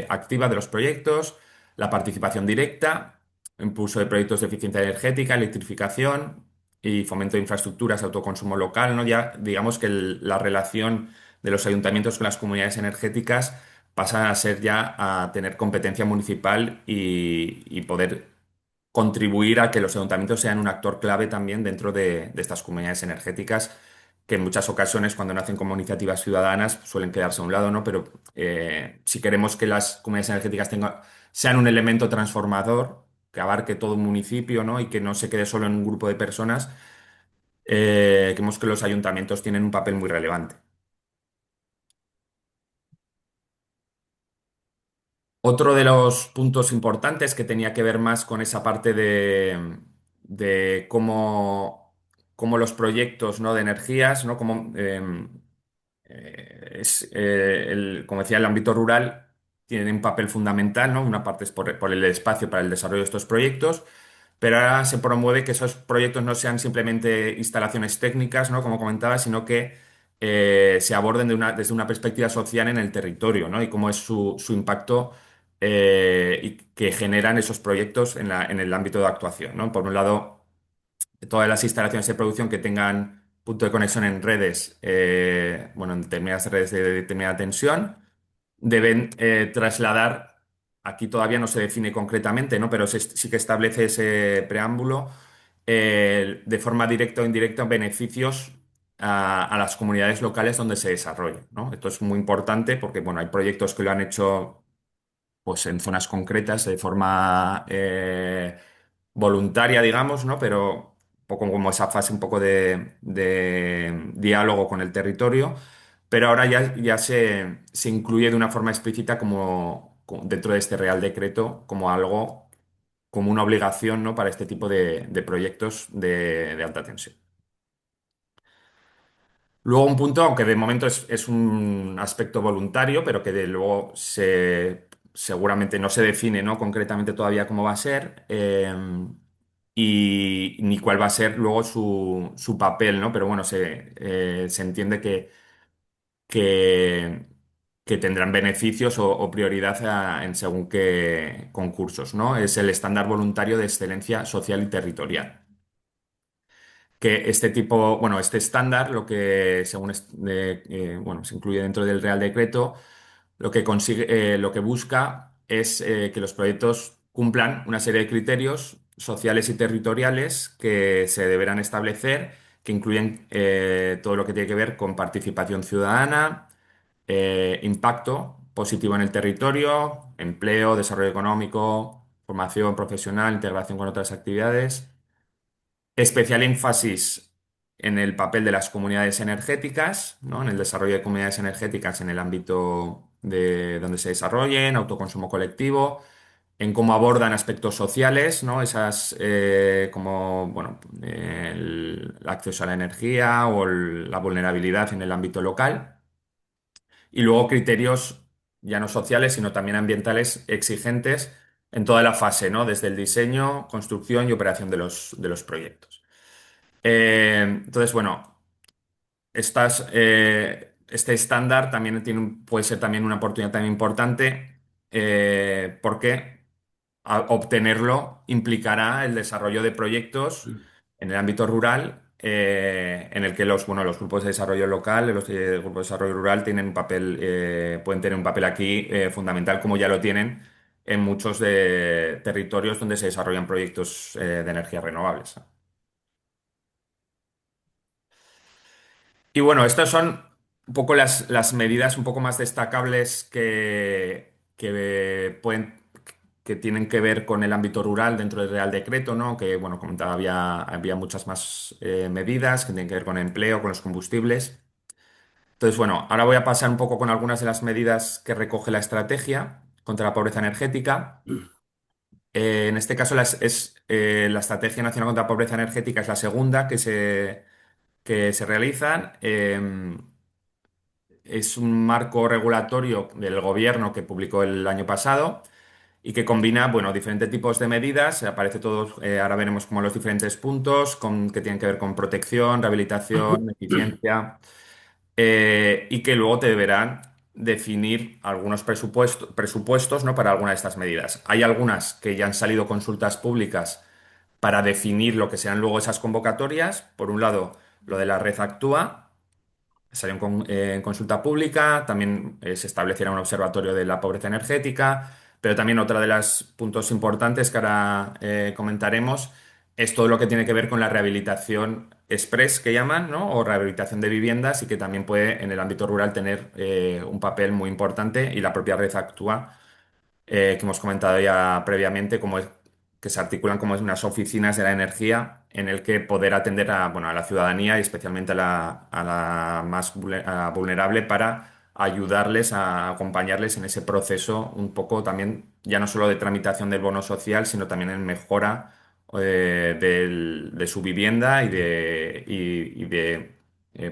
activa de los proyectos, la participación directa, impulso de proyectos de eficiencia energética, electrificación y fomento de infraestructuras, autoconsumo local, ¿no? Ya digamos que la relación de los ayuntamientos con las comunidades energéticas pasa a ser ya a tener competencia municipal y poder contribuir a que los ayuntamientos sean un actor clave también dentro de estas comunidades energéticas, que en muchas ocasiones cuando nacen como iniciativas ciudadanas suelen quedarse a un lado, ¿no? Pero si queremos que las comunidades energéticas sean un elemento transformador, que abarque todo un municipio, ¿no? Y que no se quede solo en un grupo de personas, creemos que los ayuntamientos tienen un papel muy relevante. Otro de los puntos importantes que tenía que ver más con esa parte de cómo los proyectos, ¿no? De energías, ¿no? Como decía, el ámbito rural tiene un papel fundamental, ¿no? Una parte es por el espacio para el desarrollo de estos proyectos, pero ahora se promueve que esos proyectos no sean simplemente instalaciones técnicas, ¿no? Como comentaba, sino que se aborden desde una perspectiva social en el territorio, ¿no? Y cómo es su impacto y que generan esos proyectos en el ámbito de actuación, ¿no? Por un lado, todas las instalaciones de producción que tengan punto de conexión en redes, bueno, en determinadas redes de determinada tensión, deben trasladar, aquí todavía no se define concretamente, ¿no? Pero sí que establece ese preámbulo, de forma directa o indirecta beneficios a las comunidades locales donde se desarrolla, ¿no? Esto es muy importante porque, bueno, hay proyectos que lo han hecho pues en zonas concretas de forma voluntaria, digamos, ¿no? Pero un poco como esa fase un poco de diálogo con el territorio, pero ahora ya se incluye de una forma explícita dentro de este Real Decreto como algo, como una obligación, ¿no? Para este tipo de proyectos de alta tensión. Luego un punto, aunque de momento es un aspecto voluntario, pero que de luego seguramente no se define, ¿no? Concretamente todavía cómo va a ser, y ni cuál va a ser luego su papel, ¿no? Pero bueno, se entiende que, que tendrán beneficios o prioridad en según qué concursos, ¿no? Es el estándar voluntario de excelencia social y territorial, que este tipo, bueno, este estándar, lo que según bueno, se incluye dentro del Real Decreto, lo que consigue, lo que busca es que los proyectos cumplan una serie de criterios sociales y territoriales que se deberán establecer, que incluyen todo lo que tiene que ver con participación ciudadana, impacto positivo en el territorio, empleo, desarrollo económico, formación profesional, integración con otras actividades. Especial énfasis en el papel de las comunidades energéticas, ¿no? En el desarrollo de comunidades energéticas en el ámbito de donde se desarrollen, autoconsumo colectivo, en cómo abordan aspectos sociales, ¿no? Esas, como, bueno, el acceso a la energía o la vulnerabilidad en el ámbito local. Y luego criterios ya no sociales, sino también ambientales exigentes en toda la fase, ¿no? Desde el diseño, construcción y operación de los proyectos. Entonces, bueno, este estándar también puede ser también una oportunidad también importante, porque obtenerlo implicará el desarrollo de proyectos en el ámbito rural, en el que los grupos de desarrollo local, los grupos de desarrollo rural tienen un papel, pueden tener un papel aquí fundamental, como ya lo tienen en muchos territorios donde se desarrollan proyectos de energías renovables. Y bueno, estas son un poco las medidas un poco más destacables que tienen que ver con el ámbito rural dentro del Real Decreto, ¿no? Que, bueno, comentaba, había muchas más medidas que tienen que ver con empleo, con los combustibles. Entonces, bueno, ahora voy a pasar un poco con algunas de las medidas que recoge la estrategia contra la pobreza energética. En este caso, la Estrategia Nacional contra la Pobreza Energética es la segunda que se realizan. Es un marco regulatorio del gobierno que publicó el año pasado y que combina, bueno, diferentes tipos de medidas. Aparece todos, ahora veremos como los diferentes puntos que tienen que ver con protección, rehabilitación, eficiencia, y que luego te deberán definir algunos presupuestos, ¿no? Para alguna de estas medidas. Hay algunas que ya han salido consultas públicas para definir lo que sean luego esas convocatorias. Por un lado, lo de la red Actúa salió en consulta pública, también se estableciera un observatorio de la pobreza energética, pero también otra de los puntos importantes que ahora comentaremos es todo lo que tiene que ver con la rehabilitación express que llaman, ¿no? O rehabilitación de viviendas y que también puede en el ámbito rural tener un papel muy importante y la propia red actúa, que hemos comentado ya previamente, que se articulan como unas oficinas de la energía en el que poder atender bueno, a la ciudadanía y especialmente a la más vulnerable para ayudarles a acompañarles en ese proceso un poco también, ya no solo de tramitación del bono social, sino también en mejora de su vivienda y de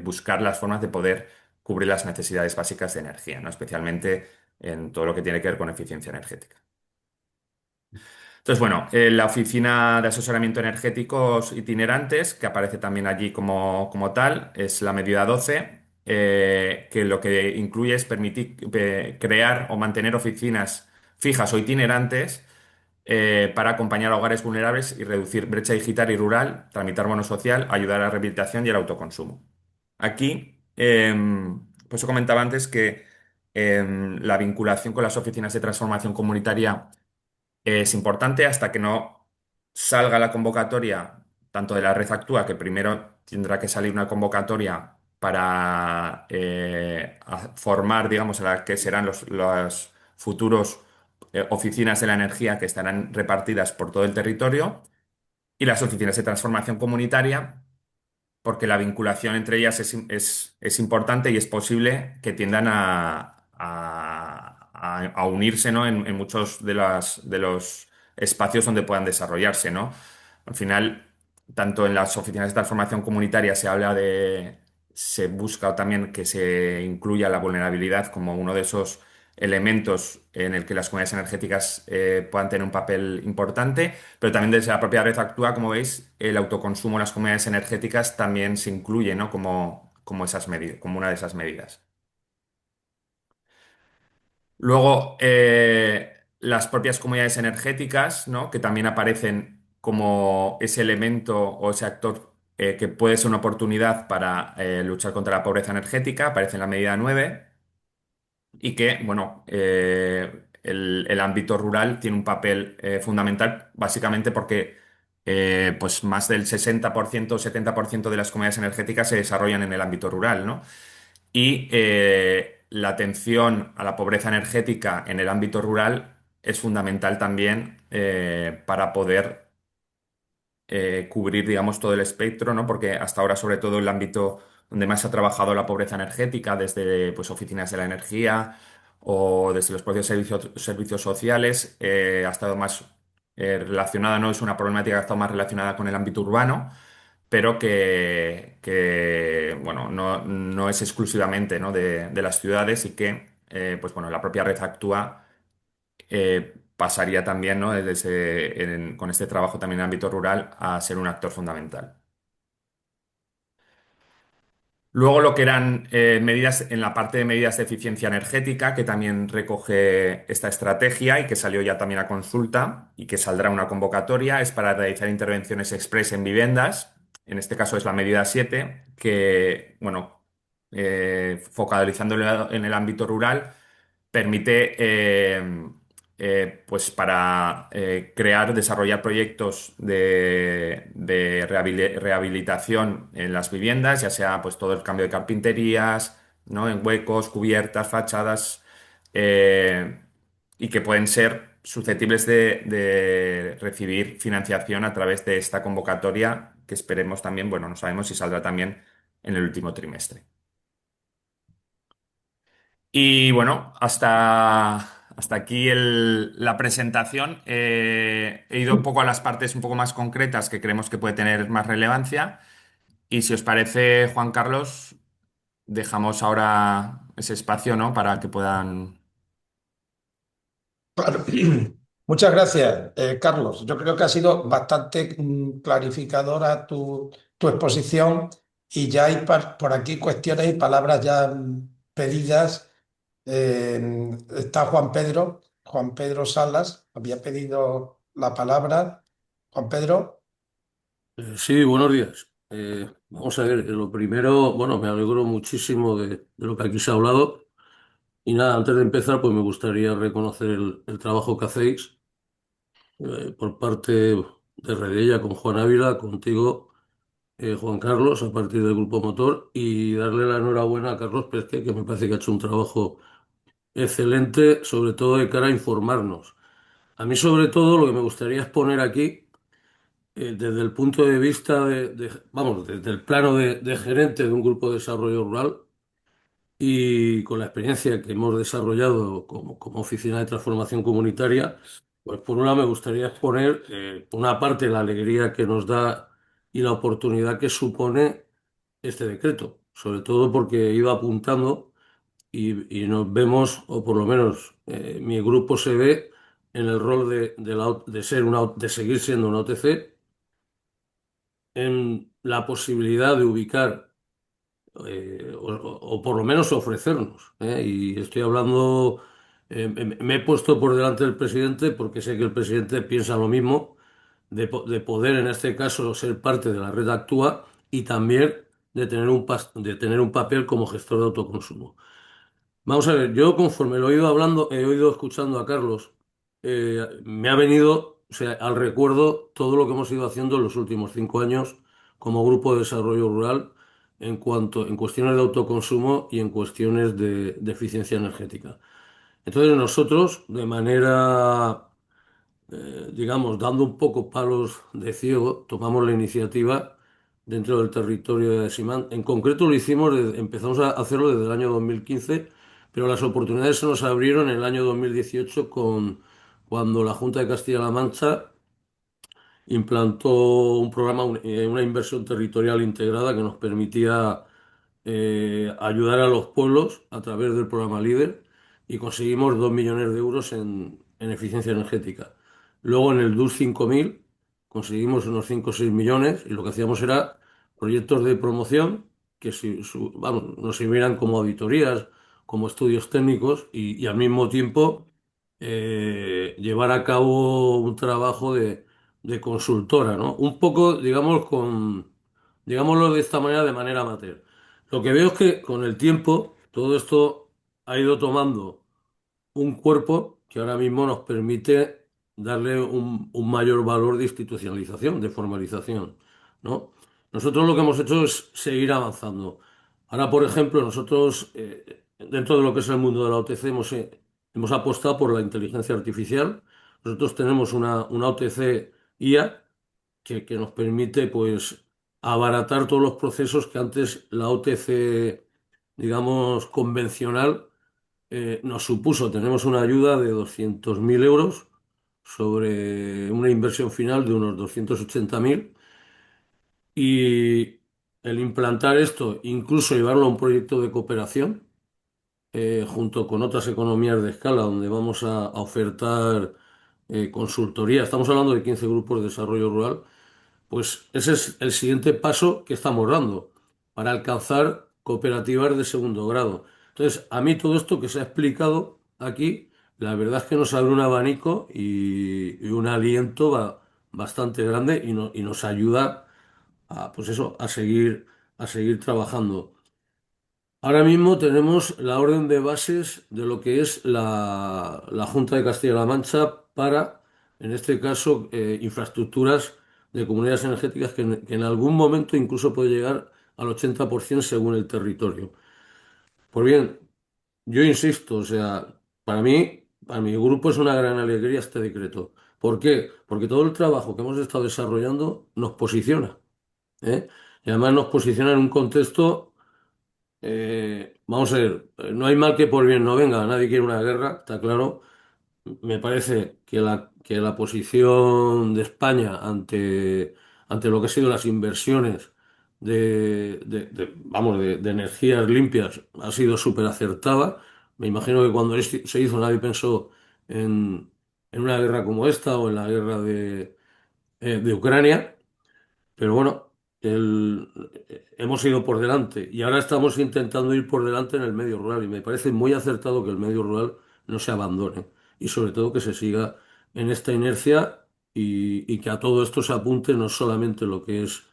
buscar las formas de poder cubrir las necesidades básicas de energía, ¿no? Especialmente en todo lo que tiene que ver con eficiencia energética. Entonces, bueno, la oficina de asesoramiento energéticos itinerantes, que aparece también allí como tal, es la medida 12, que lo que incluye es permitir crear o mantener oficinas fijas o itinerantes para acompañar a hogares vulnerables y reducir brecha digital y rural, tramitar bono social, ayudar a la rehabilitación y el autoconsumo. Aquí, pues yo comentaba antes que la vinculación con las oficinas de transformación comunitaria es importante hasta que no salga la convocatoria, tanto de la Red Actúa, que primero tendrá que salir una convocatoria para formar, digamos, a la que serán los futuros oficinas de la energía que estarán repartidas por todo el territorio, y las oficinas de transformación comunitaria, porque la vinculación entre ellas es importante y es posible que tiendan a unirse, ¿no? En muchos de los espacios donde puedan desarrollarse, ¿no? Al final, tanto en las oficinas de transformación comunitaria se busca también que se incluya la vulnerabilidad como uno de esos elementos en el que las comunidades energéticas puedan tener un papel importante, pero también desde la propia red actúa, como veis, el autoconsumo en las comunidades energéticas también se incluye, ¿no? como esas medidas, como una de esas medidas. Luego, las propias comunidades energéticas, ¿no? Que también aparecen como ese elemento o ese actor que puede ser una oportunidad para luchar contra la pobreza energética, aparece en la medida 9 y que, bueno, el ámbito rural tiene un papel fundamental, básicamente porque pues más del 60% o 70% de las comunidades energéticas se desarrollan en el ámbito rural, ¿no? Y la atención a la pobreza energética en el ámbito rural es fundamental también para poder cubrir, digamos, todo el espectro, ¿no? Porque hasta ahora, sobre todo, el ámbito donde más se ha trabajado la pobreza energética, desde pues, oficinas de la energía o desde los propios servicios sociales, ha estado más relacionada, ¿no? Es una problemática que ha estado más relacionada con el ámbito urbano, pero bueno, no es exclusivamente, ¿no? de las ciudades y que, pues bueno, la propia red actúa pasaría también, ¿no? Con este trabajo también en el ámbito rural a ser un actor fundamental. Luego lo que eran medidas en la parte de medidas de eficiencia energética, que también recoge esta estrategia y que salió ya también a consulta y que saldrá una convocatoria, es para realizar intervenciones express en viviendas. En este caso es la medida 7 que, bueno, focalizándolo en el ámbito rural, permite pues para crear, desarrollar proyectos de rehabilitación en las viviendas, ya sea pues todo el cambio de carpinterías, ¿no? En huecos, cubiertas, fachadas, eh, y que pueden ser susceptibles de recibir financiación a través de esta convocatoria, que esperemos también, bueno, no sabemos si saldrá también en el último trimestre. Y bueno, hasta aquí la presentación. He ido un poco a las partes un poco más concretas que creemos que puede tener más relevancia. Y si os parece, Juan Carlos, dejamos ahora ese espacio, ¿no? Para que puedan... Claro. Muchas gracias, Carlos. Yo creo que ha sido bastante clarificadora tu exposición y ya hay por aquí cuestiones y palabras ya pedidas. Está Juan Pedro Salas, había pedido la palabra. Juan Pedro. Sí, buenos días. Vamos a ver, lo primero, bueno, me alegro muchísimo de lo que aquí se ha hablado. Y nada, antes de empezar, pues me gustaría reconocer el trabajo que hacéis por parte de Redella con Juan Ávila, contigo, Juan Carlos, a partir del Grupo Motor, y darle la enhorabuena a Carlos Pérez, que me parece que ha hecho un trabajo excelente, sobre todo de cara a informarnos. A mí, sobre todo, lo que me gustaría exponer aquí desde el punto de vista vamos, desde el plano de gerente de un grupo de desarrollo rural y con la experiencia que hemos desarrollado como oficina de transformación comunitaria, pues por un lado me gustaría exponer, por una parte, la alegría que nos da y la oportunidad que supone este decreto, sobre todo porque he ido apuntando y nos vemos, o por lo menos mi grupo se ve en el rol de ser de seguir siendo una OTC, en la posibilidad de ubicar o por lo menos ofrecernos. Y estoy hablando, me he puesto por delante del presidente porque sé que el presidente piensa lo mismo, de poder en este caso ser parte de la red Actúa y también de tener un papel como gestor de autoconsumo. Vamos a ver, yo conforme lo he ido hablando, he oído escuchando a Carlos, me ha venido, o sea, al recuerdo todo lo que hemos ido haciendo en los últimos 5 años como Grupo de Desarrollo Rural en cuestiones de autoconsumo y en cuestiones de eficiencia energética. Entonces nosotros, de manera, digamos, dando un poco palos de ciego, tomamos la iniciativa dentro del territorio de Simán. En concreto lo hicimos, empezamos a hacerlo desde el año 2015, pero las oportunidades se nos abrieron en el año 2018 cuando la Junta de Castilla-La Mancha implantó un programa, una inversión territorial integrada que nos permitía ayudar a los pueblos a través del programa LEADER y conseguimos 2 millones de euros en eficiencia energética. Luego en el DUS 5000 conseguimos unos 5 o 6 millones y lo que hacíamos era proyectos de promoción que vamos, nos sirvieran como auditorías, como estudios técnicos y al mismo tiempo llevar a cabo un trabajo de consultora, ¿no? Un poco, digamos, digámoslo de esta manera, de manera amateur. Lo que veo es que con el tiempo todo esto ha ido tomando un cuerpo que ahora mismo nos permite darle un mayor valor de institucionalización, de formalización, ¿no? Nosotros lo que hemos hecho es seguir avanzando. Ahora, por ejemplo, nosotros, dentro de lo que es el mundo de la OTC, hemos apostado por la inteligencia artificial. Nosotros tenemos una OTC IA que nos permite, pues, abaratar todos los procesos que antes la OTC, digamos, convencional nos supuso. Tenemos una ayuda de 200.000 euros sobre una inversión final de unos 280.000 y el implantar esto, incluso llevarlo a un proyecto de cooperación junto con otras economías de escala donde vamos a ofertar consultoría. Estamos hablando de 15 grupos de desarrollo rural. Pues ese es el siguiente paso que estamos dando para alcanzar cooperativas de segundo grado. Entonces, a mí todo esto que se ha explicado aquí, la verdad es que nos abre un abanico y un aliento bastante grande y nos ayuda a, pues eso, a seguir trabajando. Ahora mismo tenemos la orden de bases de lo que es la Junta de Castilla-La Mancha para, en este caso, infraestructuras de comunidades energéticas que en algún momento incluso puede llegar al 80% según el territorio. Pues bien, yo insisto, o sea, para mi grupo es una gran alegría este decreto. ¿Por qué? Porque todo el trabajo que hemos estado desarrollando nos posiciona, ¿eh? Y además nos posiciona en un contexto vamos a ver, no hay mal que por bien no venga, nadie quiere una guerra, está claro. Me parece que la posición de España ante lo que han sido las inversiones vamos, de energías limpias ha sido súper acertada. Me imagino que cuando se hizo nadie pensó en una guerra como esta o en la guerra de Ucrania. Pero bueno, hemos ido por delante y ahora estamos intentando ir por delante en el medio rural y me parece muy acertado que el medio rural no se abandone y sobre todo que se siga en esta inercia y que a todo esto se apunte no solamente lo que es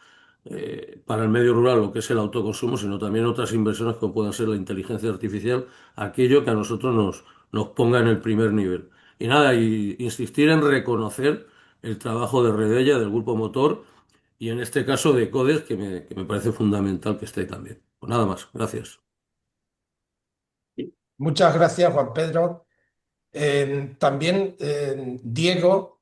para el medio rural, lo que es el autoconsumo, sino también otras inversiones como puedan ser la inteligencia artificial, aquello que a nosotros nos ponga en el primer nivel. Y nada, y insistir en reconocer el trabajo de Redella, del Grupo Motor, y en este caso de CODES, que me parece fundamental que esté también. Pues nada más, gracias. Muchas gracias, Juan Pedro. También Diego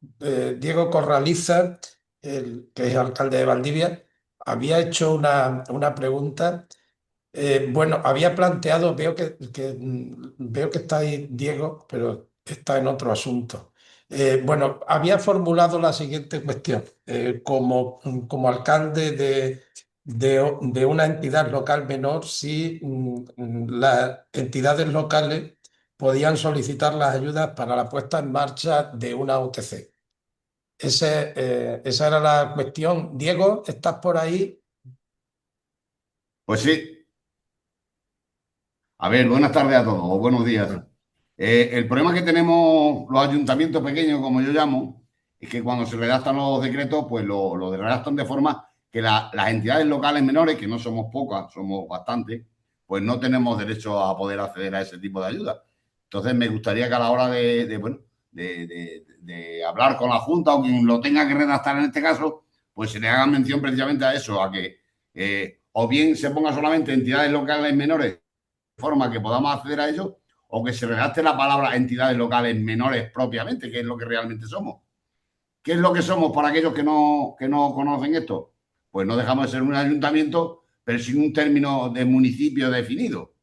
Corraliza, que es alcalde de Valdivia, había hecho una pregunta. Bueno, había planteado, veo que está ahí Diego, pero está en otro asunto. Bueno, había formulado la siguiente cuestión. Como alcalde de una entidad local menor, si las entidades locales podían solicitar las ayudas para la puesta en marcha de una OTC. Esa era la cuestión. Diego, ¿estás por ahí? Pues sí. A ver, buenas tardes a todos, o buenos días. El problema que tenemos los ayuntamientos pequeños, como yo llamo, es que cuando se redactan los decretos, pues lo redactan de forma que las entidades locales menores, que no somos pocas, somos bastantes, pues no tenemos derecho a poder acceder a ese tipo de ayuda. Entonces, me gustaría que a la hora bueno, de hablar con la Junta o quien lo tenga que redactar en este caso, pues se le haga mención precisamente a eso, a que o bien se ponga solamente entidades locales menores forma que podamos acceder a ellos, o que se redacte la palabra entidades locales menores propiamente, que es lo que realmente somos. ¿Qué es lo que somos para aquellos que no conocen esto? Pues no dejamos de ser un ayuntamiento, pero sin un término de municipio definido.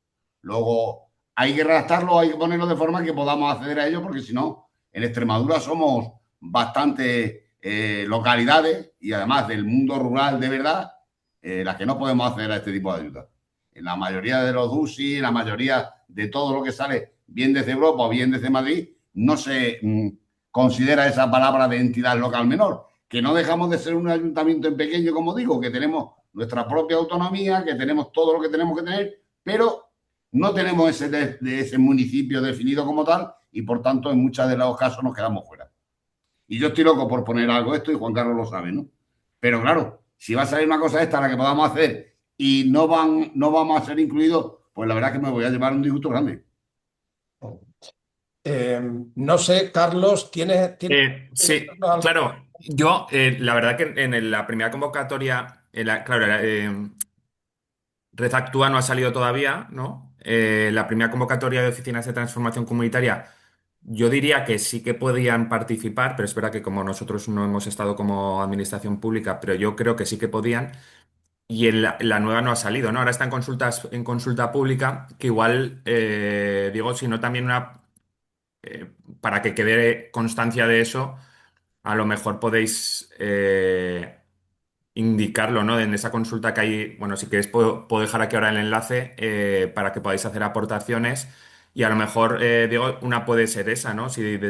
Luego, hay que redactarlo, hay que ponerlo de forma que podamos acceder a ellos, porque si no, en Extremadura somos bastantes localidades y además del mundo rural de verdad, las que no podemos acceder a este tipo de ayudas. En la mayoría de los UCI, en la mayoría de todo lo que sale, bien desde Europa o bien desde Madrid, no se considera esa palabra de entidad local menor, que no dejamos de ser un ayuntamiento en pequeño, como digo, que tenemos nuestra propia autonomía, que tenemos todo lo que tenemos que tener, pero no tenemos ese municipio definido como tal y, por tanto, en muchos de los casos nos quedamos fuera. Y yo estoy loco por poner algo esto y Juan Carlos lo sabe, ¿no? Pero claro, si va a salir una cosa esta la que podamos hacer y no vamos a ser incluidos, pues la verdad es que me voy a llevar un disgusto grande. No sé, Carlos, Sí, claro. Yo, la verdad que en la primera convocatoria, claro, Red Actúa no ha salido todavía, ¿no? La primera convocatoria de oficinas de transformación comunitaria, yo diría que sí que podían participar, pero es verdad que como nosotros no hemos estado como administración pública, pero yo creo que sí que podían. Y la nueva no ha salido, ¿no? Ahora está en consulta pública, que igual, digo, si no también eh, para que quede constancia de eso, a lo mejor podéis indicarlo, ¿no? En esa consulta que hay, bueno, si queréis puedo dejar aquí ahora el enlace para que podáis hacer aportaciones y a lo mejor, digo, una puede ser esa, ¿no? Si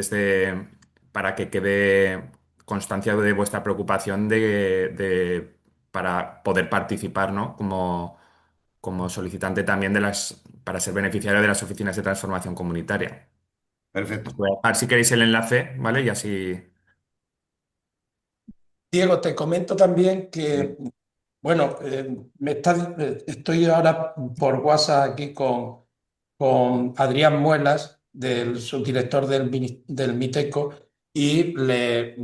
para que quede constancia de vuestra preocupación para poder participar, ¿no? Como solicitante también para ser beneficiario de las oficinas de transformación comunitaria. Perfecto. Os voy a dejar si queréis el enlace, ¿vale? Y así. Diego, te comento también que, bueno, estoy ahora por WhatsApp aquí con Adrián Muelas, del subdirector del MITECO, y le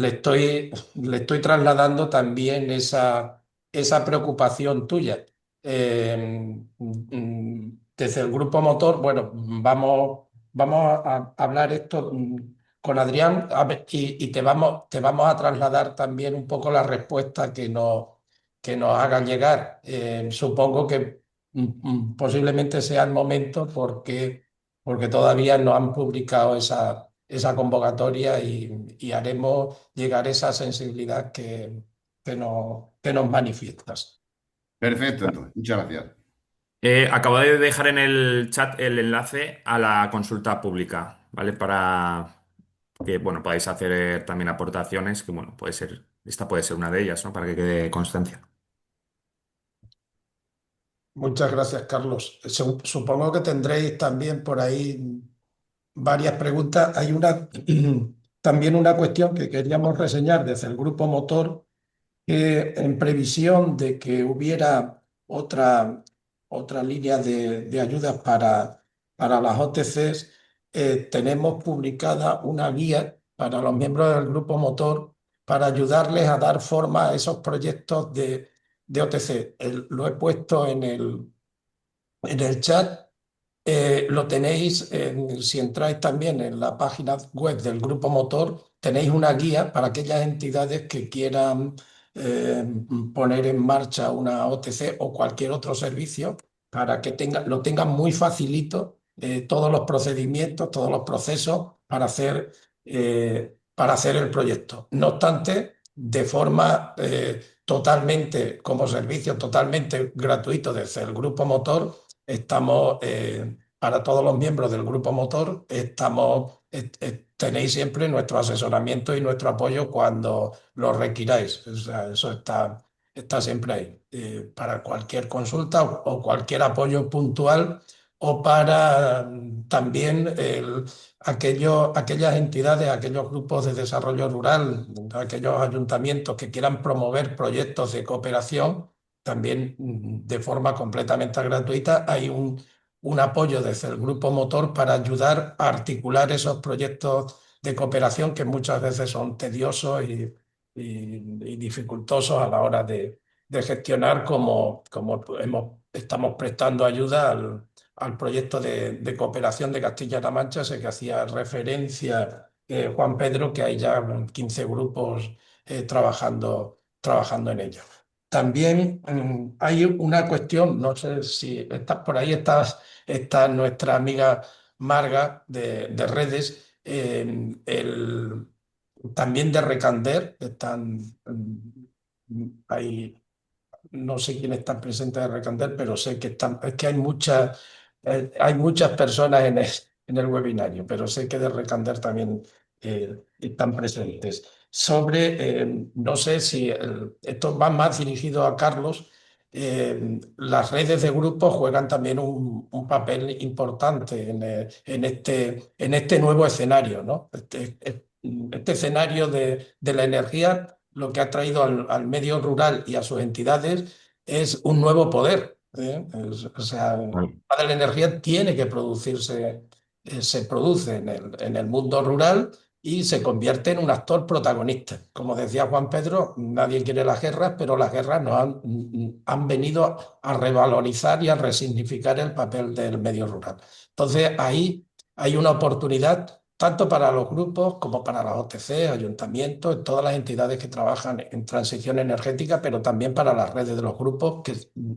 estoy trasladando también esa preocupación tuya. Desde el grupo motor, bueno, vamos a hablar esto con Adrián y te vamos a trasladar también un poco la respuesta que nos hagan llegar. Supongo que posiblemente sea el momento porque todavía no han publicado esa convocatoria y haremos llegar esa sensibilidad que nos manifiestas. Perfecto, entonces. Muchas gracias. Acabo de dejar en el chat el enlace a la consulta pública, ¿vale? Para que, bueno, podáis hacer también aportaciones, que, bueno, esta puede ser una de ellas, ¿no? Para que quede constancia. Muchas gracias, Carlos. Supongo que tendréis también por ahí varias preguntas. Hay también una cuestión que queríamos reseñar desde el grupo motor, que en previsión de que hubiera otra línea de ayudas para las OTCs, tenemos publicada una guía para los miembros del grupo motor para ayudarles a dar forma a esos proyectos de OTC. Lo he puesto en el chat. Lo tenéis, si entráis también en la página web del Grupo Motor, tenéis una guía para aquellas entidades que quieran eh, poner en marcha una OTC o cualquier otro servicio para que lo tengan muy facilito, todos los procedimientos, todos los procesos para hacer el proyecto. No obstante, de forma como servicio totalmente gratuito desde el Grupo Motor, estamos para todos los miembros del grupo motor, tenéis siempre nuestro asesoramiento y nuestro apoyo cuando lo requiráis. O sea, eso está siempre ahí, para cualquier consulta o cualquier apoyo puntual o para también aquellas entidades, aquellos grupos de desarrollo rural, aquellos ayuntamientos que quieran promover proyectos de cooperación, también de forma completamente gratuita. Hay un apoyo desde el grupo motor para ayudar a articular esos proyectos de cooperación que muchas veces son tediosos y dificultosos a la hora de gestionar, como estamos prestando ayuda al proyecto de cooperación de Castilla-La Mancha, ese que hacía referencia Juan Pedro, que hay ya 15 grupos trabajando en ello. También hay una cuestión, no sé si estás por ahí, está nuestra amiga Marga de redes, también de Recander, hay, no sé quién está presente de Recander, pero sé que es que hay muchas personas en el webinario, pero sé que de Recander también están presentes. No sé si esto va más dirigido a Carlos. Las redes de grupos juegan también un papel importante en este nuevo escenario, ¿no? Este escenario de la energía, lo que ha traído al medio rural y a sus entidades es un nuevo poder. O sea, el Vale. tema de la energía tiene que producirse, se produce en el mundo rural y se convierte en un actor protagonista. Como decía Juan Pedro, nadie quiere las guerras, pero las guerras han venido a revalorizar y a resignificar el papel del medio rural. Entonces, ahí hay una oportunidad tanto para los grupos como para las OTC, ayuntamientos, todas las entidades que trabajan en transición energética, pero también para las redes de los grupos,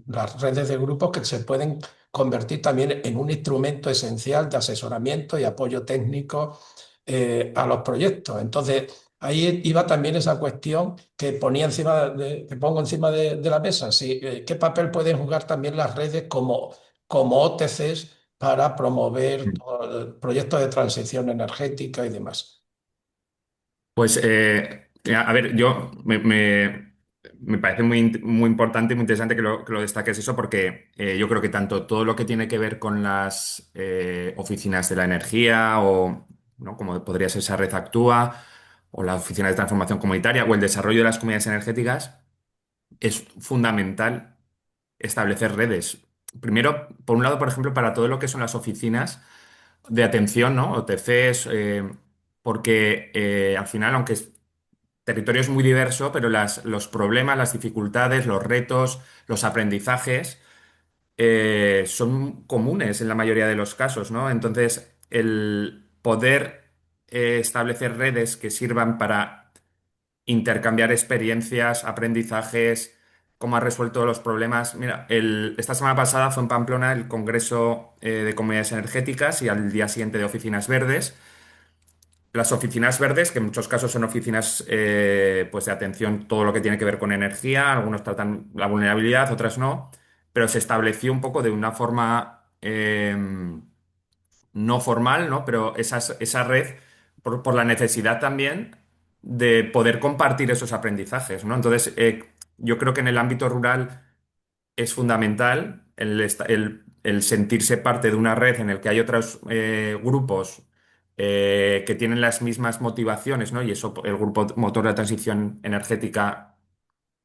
las redes de grupos que se pueden convertir también en un instrumento esencial de asesoramiento y apoyo técnico a los proyectos. Entonces, ahí iba también esa cuestión que que pongo encima de la mesa. Sí, ¿qué papel pueden jugar también las redes como OTCs para promover proyectos de transición energética y demás? Pues, a ver, me parece muy importante y muy interesante que lo destaques eso, porque yo creo que tanto todo lo que tiene que ver con las oficinas de la energía o, ¿no?, como podría ser esa red Actúa, o la oficina de transformación comunitaria o el desarrollo de las comunidades energéticas, es fundamental establecer redes. Primero, por un lado, por ejemplo, para todo lo que son las oficinas de atención, ¿no? OTCs, porque al final, aunque es territorio es muy diverso, pero los problemas, las dificultades, los retos, los aprendizajes son comunes en la mayoría de los casos, ¿no? Entonces, el poder establecer redes que sirvan para intercambiar experiencias, aprendizajes, cómo ha resuelto los problemas. Mira, esta semana pasada fue en Pamplona el Congreso de Comunidades Energéticas y al día siguiente de Oficinas Verdes. Las oficinas verdes, que en muchos casos son oficinas pues de atención, todo lo que tiene que ver con energía, algunos tratan la vulnerabilidad, otras no, pero se estableció un poco de una forma no formal, ¿no? Pero esa red, por la necesidad también de poder compartir esos aprendizajes, ¿no? Entonces, yo creo que en el ámbito rural es fundamental el sentirse parte de una red en el que hay otros grupos que tienen las mismas motivaciones, ¿no? Y eso, el grupo motor de transición energética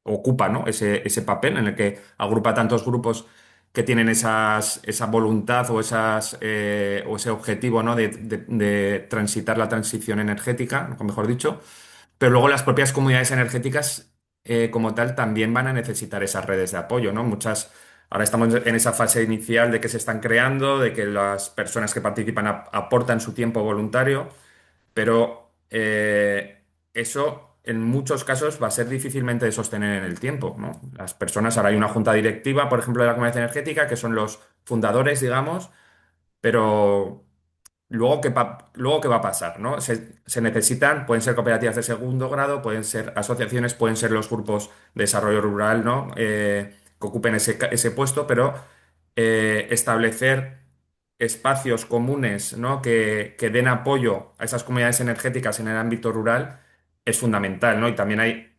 ocupa, ¿no?, ese papel en el que agrupa tantos grupos que tienen esa voluntad o ese objetivo, ¿no?, de transitar la transición energética, mejor dicho. Pero luego las propias comunidades energéticas, como tal, también van a necesitar esas redes de apoyo, ¿no? Ahora estamos en esa fase inicial de que se están creando, de que las personas que participan aportan su tiempo voluntario, pero eso en muchos casos va a ser difícilmente de sostener en el tiempo, ¿no? Las personas, ahora hay una junta directiva, por ejemplo, de la comunidad energética, que son los fundadores, digamos, pero luego, ¿qué va a pasar, ¿no? Se necesitan, pueden ser cooperativas de segundo grado, pueden ser asociaciones, pueden ser los grupos de desarrollo rural, ¿no? Que ocupen ese puesto, pero establecer espacios comunes, ¿no? que den apoyo a esas comunidades energéticas en el ámbito rural es fundamental, ¿no? Y también hay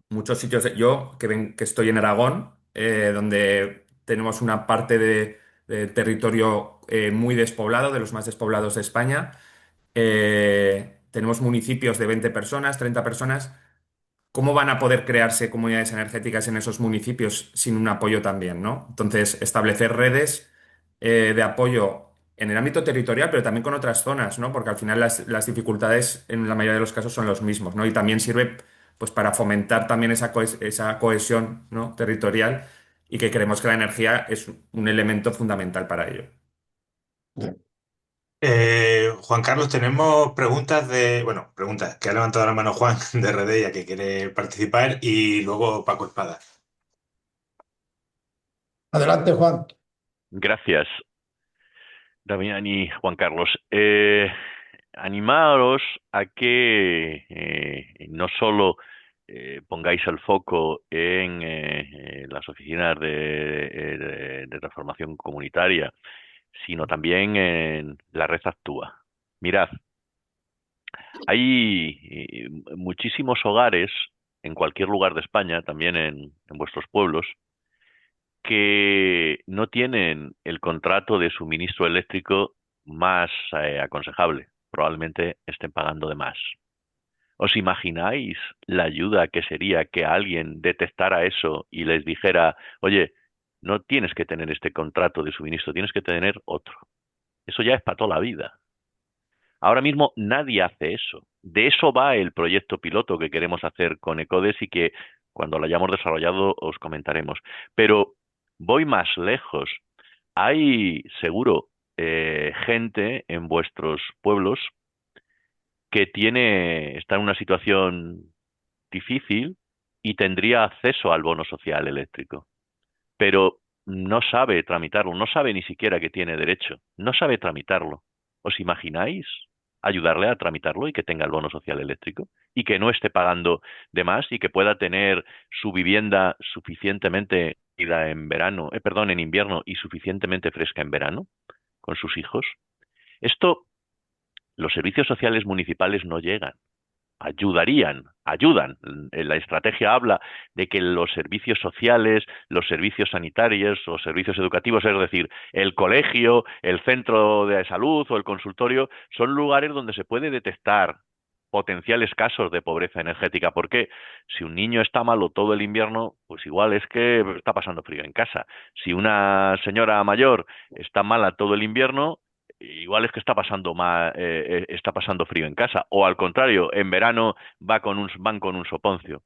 muchos sitios, yo que estoy en Aragón, donde tenemos una parte de territorio muy despoblado, de los más despoblados de España. Tenemos municipios de 20 personas, 30 personas. ¿Cómo van a poder crearse comunidades energéticas en esos municipios sin un apoyo también, ¿no? Entonces, establecer redes de apoyo en el ámbito territorial, pero también con otras zonas, ¿no? Porque al final las dificultades en la mayoría de los casos son los mismos, ¿no? Y también sirve pues para fomentar también esa cohesión, ¿no? territorial y que creemos que la energía es un elemento fundamental para ello. Juan Carlos, tenemos bueno, preguntas que ha levantado la mano Juan de Redella que quiere participar y luego Paco Espada. Adelante, Juan. Gracias, Damián y Juan Carlos. Animaros a que no solo pongáis el foco en las oficinas de transformación comunitaria, sino también en la red Actúa. Mirad, hay muchísimos hogares en cualquier lugar de España, también en vuestros pueblos, que no tienen el contrato de suministro eléctrico más aconsejable. Probablemente estén pagando de más. ¿Os imagináis la ayuda que sería que alguien detectara eso y les dijera, oye, no tienes que tener este contrato de suministro, tienes que tener otro? Eso ya es para toda la vida. Ahora mismo nadie hace eso. De eso va el proyecto piloto que queremos hacer con Ecodes y que cuando lo hayamos desarrollado os comentaremos. Pero voy más lejos. Hay seguro gente en vuestros pueblos que está en una situación difícil y tendría acceso al bono social eléctrico, pero no sabe tramitarlo, no sabe ni siquiera que tiene derecho, no sabe tramitarlo. ¿Os imagináis ayudarle a tramitarlo y que tenga el bono social eléctrico y que no esté pagando de más y que pueda tener su vivienda suficientemente cálida en verano, en invierno y suficientemente fresca en verano con sus hijos? Esto los servicios sociales municipales no llegan. Ayudan. La estrategia habla de que los servicios sociales, los servicios sanitarios, los servicios educativos, es decir, el colegio, el centro de salud o el consultorio, son lugares donde se puede detectar potenciales casos de pobreza energética. Porque si un niño está malo todo el invierno, pues igual es que está pasando frío en casa. Si una señora mayor está mala todo el invierno, igual es que está pasando frío en casa, o al contrario, en verano van con un soponcio.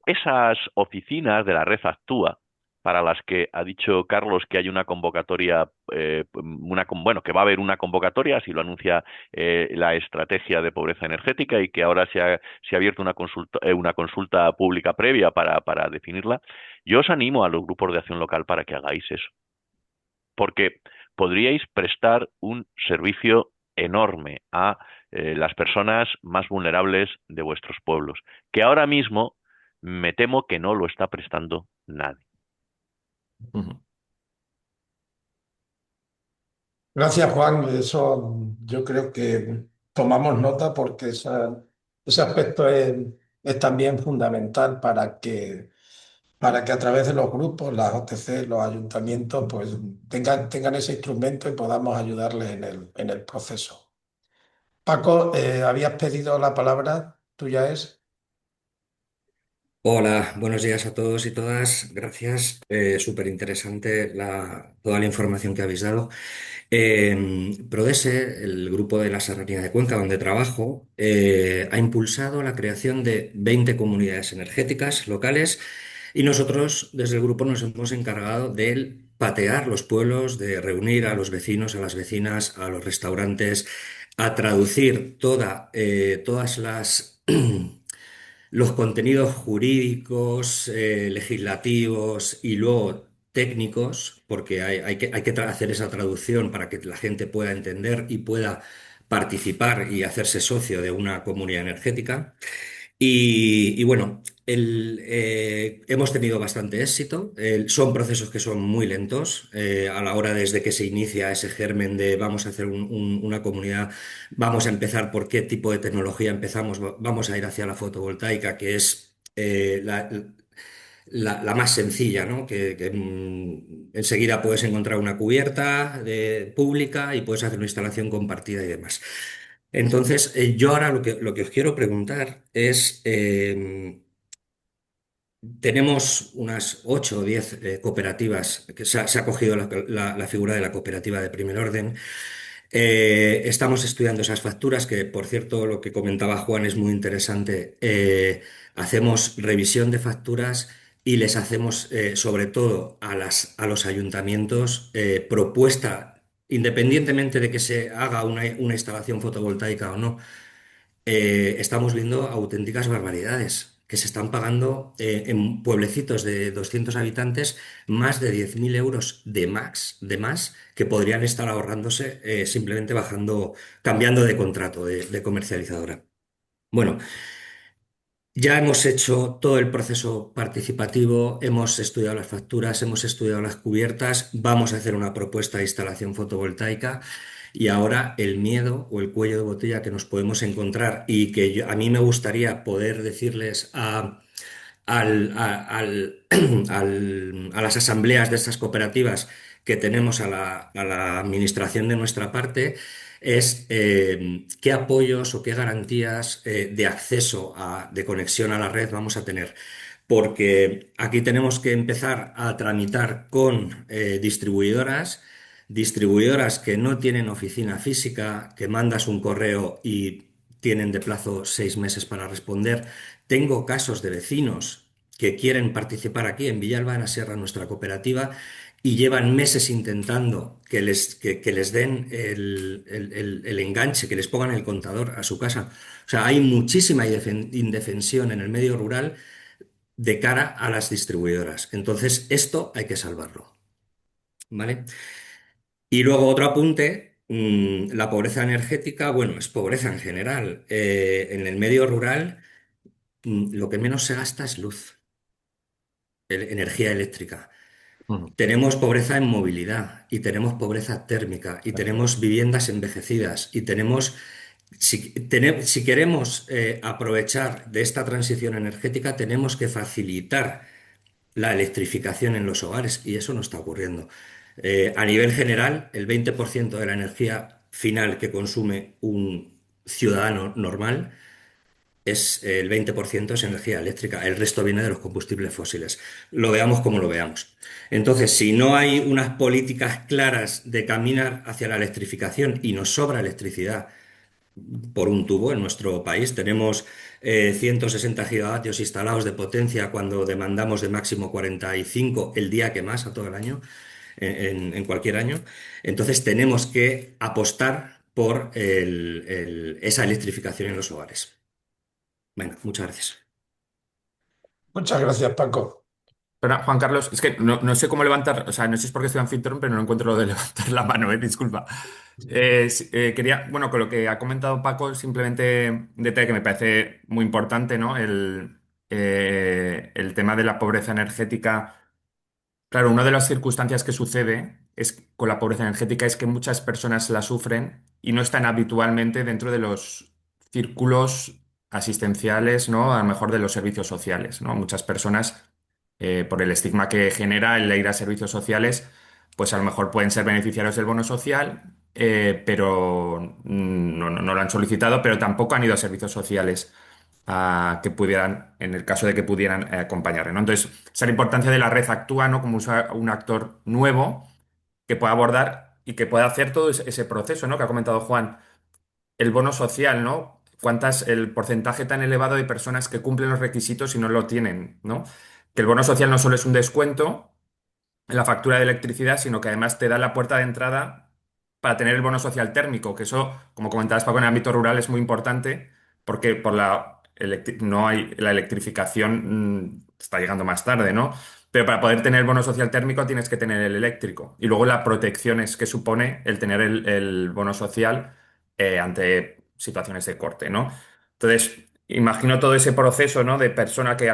Esas oficinas de la red Actúa, para las que ha dicho Carlos que hay una convocatoria, que va a haber una convocatoria, así lo anuncia la estrategia de pobreza energética y que ahora se ha abierto una consulta pública previa para definirla. Yo os animo a los grupos de acción local para que hagáis eso, porque podríais prestar un servicio enorme a las personas más vulnerables de vuestros pueblos, que ahora mismo me temo que no lo está prestando nadie. Gracias, Juan. Eso yo creo que tomamos nota porque ese aspecto es también fundamental para que a través de los grupos, las OTC, los ayuntamientos, pues tengan ese instrumento y podamos ayudarles en el proceso. Paco, habías pedido la palabra, tuya es. Hola, buenos días a todos y todas. Gracias. Súper interesante toda la información que habéis dado. Prodese, el grupo de la Serranía de Cuenca donde trabajo, ha impulsado la creación de 20 comunidades energéticas locales y nosotros desde el grupo nos hemos encargado de patear los pueblos, de reunir a los vecinos, a las vecinas, a los restaurantes, a traducir todas las los contenidos jurídicos, legislativos y luego técnicos, porque hay que hacer esa traducción para que la gente pueda entender y pueda participar y hacerse socio de una comunidad energética. Y bueno, hemos tenido bastante éxito. Son procesos que son muy lentos a la hora desde que se inicia ese germen de vamos a hacer una comunidad, vamos a empezar por qué tipo de tecnología empezamos, vamos a ir hacia la fotovoltaica, que es la más sencilla, ¿no? Que enseguida puedes encontrar una cubierta pública y puedes hacer una instalación compartida y demás. Entonces, yo ahora lo que os quiero preguntar es, tenemos unas 8 o 10 cooperativas, que se ha cogido la figura de la cooperativa de primer orden. Estamos estudiando esas facturas, que por cierto, lo que comentaba Juan es muy interesante. Hacemos revisión de facturas y les hacemos, sobre todo a los ayuntamientos, propuesta, independientemente de que se haga una instalación fotovoltaica o no. Estamos viendo auténticas barbaridades que se están pagando en pueblecitos de 200 habitantes más de 10.000 euros de más que podrían estar ahorrándose simplemente cambiando de contrato de comercializadora. Bueno, ya hemos hecho todo el proceso participativo, hemos estudiado las facturas, hemos estudiado las cubiertas, vamos a hacer una propuesta de instalación fotovoltaica y ahora el miedo o el cuello de botella que nos podemos encontrar y que a mí me gustaría poder decirles a las asambleas de estas cooperativas que tenemos a la administración de nuestra parte es qué apoyos o qué garantías de acceso de conexión a la red vamos a tener. Porque aquí tenemos que empezar a tramitar con distribuidoras que no tienen oficina física, que mandas un correo y tienen de plazo 6 meses para responder. Tengo casos de vecinos que quieren participar aquí en Villalba de la Sierra, nuestra cooperativa, y llevan meses intentando que les den el enganche, que les pongan el contador a su casa. O sea, hay muchísima indefensión en el medio rural de cara a las distribuidoras. Entonces, esto hay que salvarlo, ¿vale? Y luego otro apunte, la pobreza energética, bueno, es pobreza en general. En el medio rural, lo que menos se gasta es luz, energía eléctrica. Ujú. Tenemos pobreza en movilidad y tenemos pobreza térmica y tenemos viviendas envejecidas y si queremos aprovechar de esta transición energética, tenemos que facilitar la electrificación en los hogares y eso no está ocurriendo. A nivel general, el 20% de la energía final que consume un ciudadano normal el 20% es energía eléctrica, el resto viene de los combustibles fósiles. Lo veamos como lo veamos. Entonces, si no hay unas políticas claras de caminar hacia la electrificación y nos sobra electricidad por un tubo en nuestro país, tenemos 160 gigavatios instalados de potencia cuando demandamos de máximo 45 el día que más a todo el año, en cualquier año. Entonces, tenemos que apostar por esa electrificación en los hogares. Venga, muchas gracias. Muchas gracias, Paco. Pero, Juan Carlos, es que no sé cómo levantar, o sea, no sé si es porque estoy anfitrión, pero no encuentro lo de levantar la mano, disculpa. Quería, bueno, con lo que ha comentado Paco, simplemente un detalle que me parece muy importante, ¿no? El tema de la pobreza energética. Claro, una de las circunstancias que sucede con la pobreza energética es que muchas personas la sufren y no están habitualmente dentro de los círculos asistenciales, ¿no? A lo mejor de los servicios sociales, ¿no? Muchas personas, por el estigma que genera el ir a servicios sociales, pues a lo mejor pueden ser beneficiarios del bono social, pero no lo han solicitado, pero tampoco han ido a servicios sociales que pudieran, en el caso de que pudieran acompañarle, ¿no? Entonces, esa es la importancia de la red actúa, ¿no? Como un actor nuevo que pueda abordar y que pueda hacer todo ese proceso, ¿no? Que ha comentado Juan. El bono social, ¿no? El porcentaje tan elevado de personas que cumplen los requisitos y no lo tienen, ¿no? Que el bono social no solo es un descuento en la factura de electricidad, sino que además te da la puerta de entrada para tener el bono social térmico, que eso, como comentabas, Paco, en el ámbito rural es muy importante porque no hay la electrificación, está llegando más tarde, ¿no? Pero para poder tener el bono social térmico tienes que tener el eléctrico. Y luego la protección es que supone el tener el bono social ante situaciones de corte, ¿no? Entonces, imagino todo ese proceso, ¿no? De persona que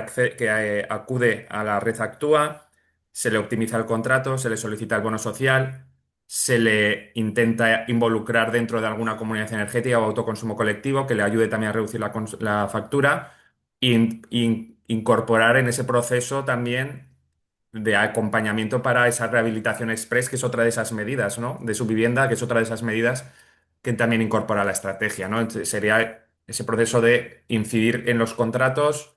acude a la red Actúa, se le optimiza el contrato, se le solicita el bono social, se le intenta involucrar dentro de alguna comunidad energética o autoconsumo colectivo que le ayude también a reducir la factura e incorporar en ese proceso también de acompañamiento para esa rehabilitación express, que es otra de esas medidas, ¿no? De su vivienda, que es otra de esas medidas que también incorpora la estrategia, ¿no? Entonces, sería ese proceso de incidir en los contratos,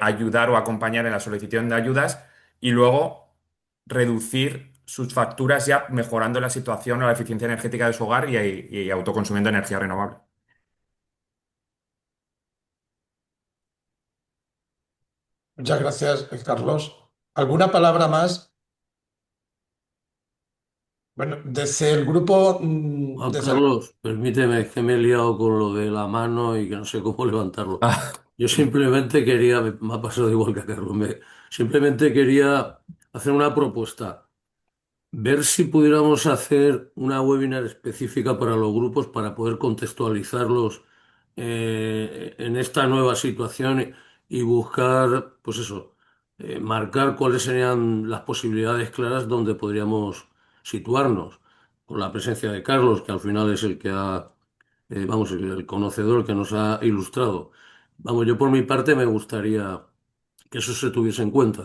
ayudar o acompañar en la solicitud de ayudas y luego reducir sus facturas ya mejorando la situación o la eficiencia energética de su hogar y autoconsumiendo energía renovable. Muchas gracias, Carlos. ¿Alguna palabra más? Bueno, desde el grupo, Juan Carlos, permíteme, es que me he liado con lo de la mano y que no sé cómo levantarlo. Yo simplemente quería, me ha pasado igual que a Carlos, simplemente quería hacer una propuesta. Ver si pudiéramos hacer una webinar específica para los grupos para poder contextualizarlos en esta nueva situación y buscar, pues eso, marcar cuáles serían las posibilidades claras donde podríamos situarnos, con la presencia de Carlos, que al final es el que ha, vamos, el conocedor que nos ha ilustrado. Vamos, yo por mi parte me gustaría que eso se tuviese en cuenta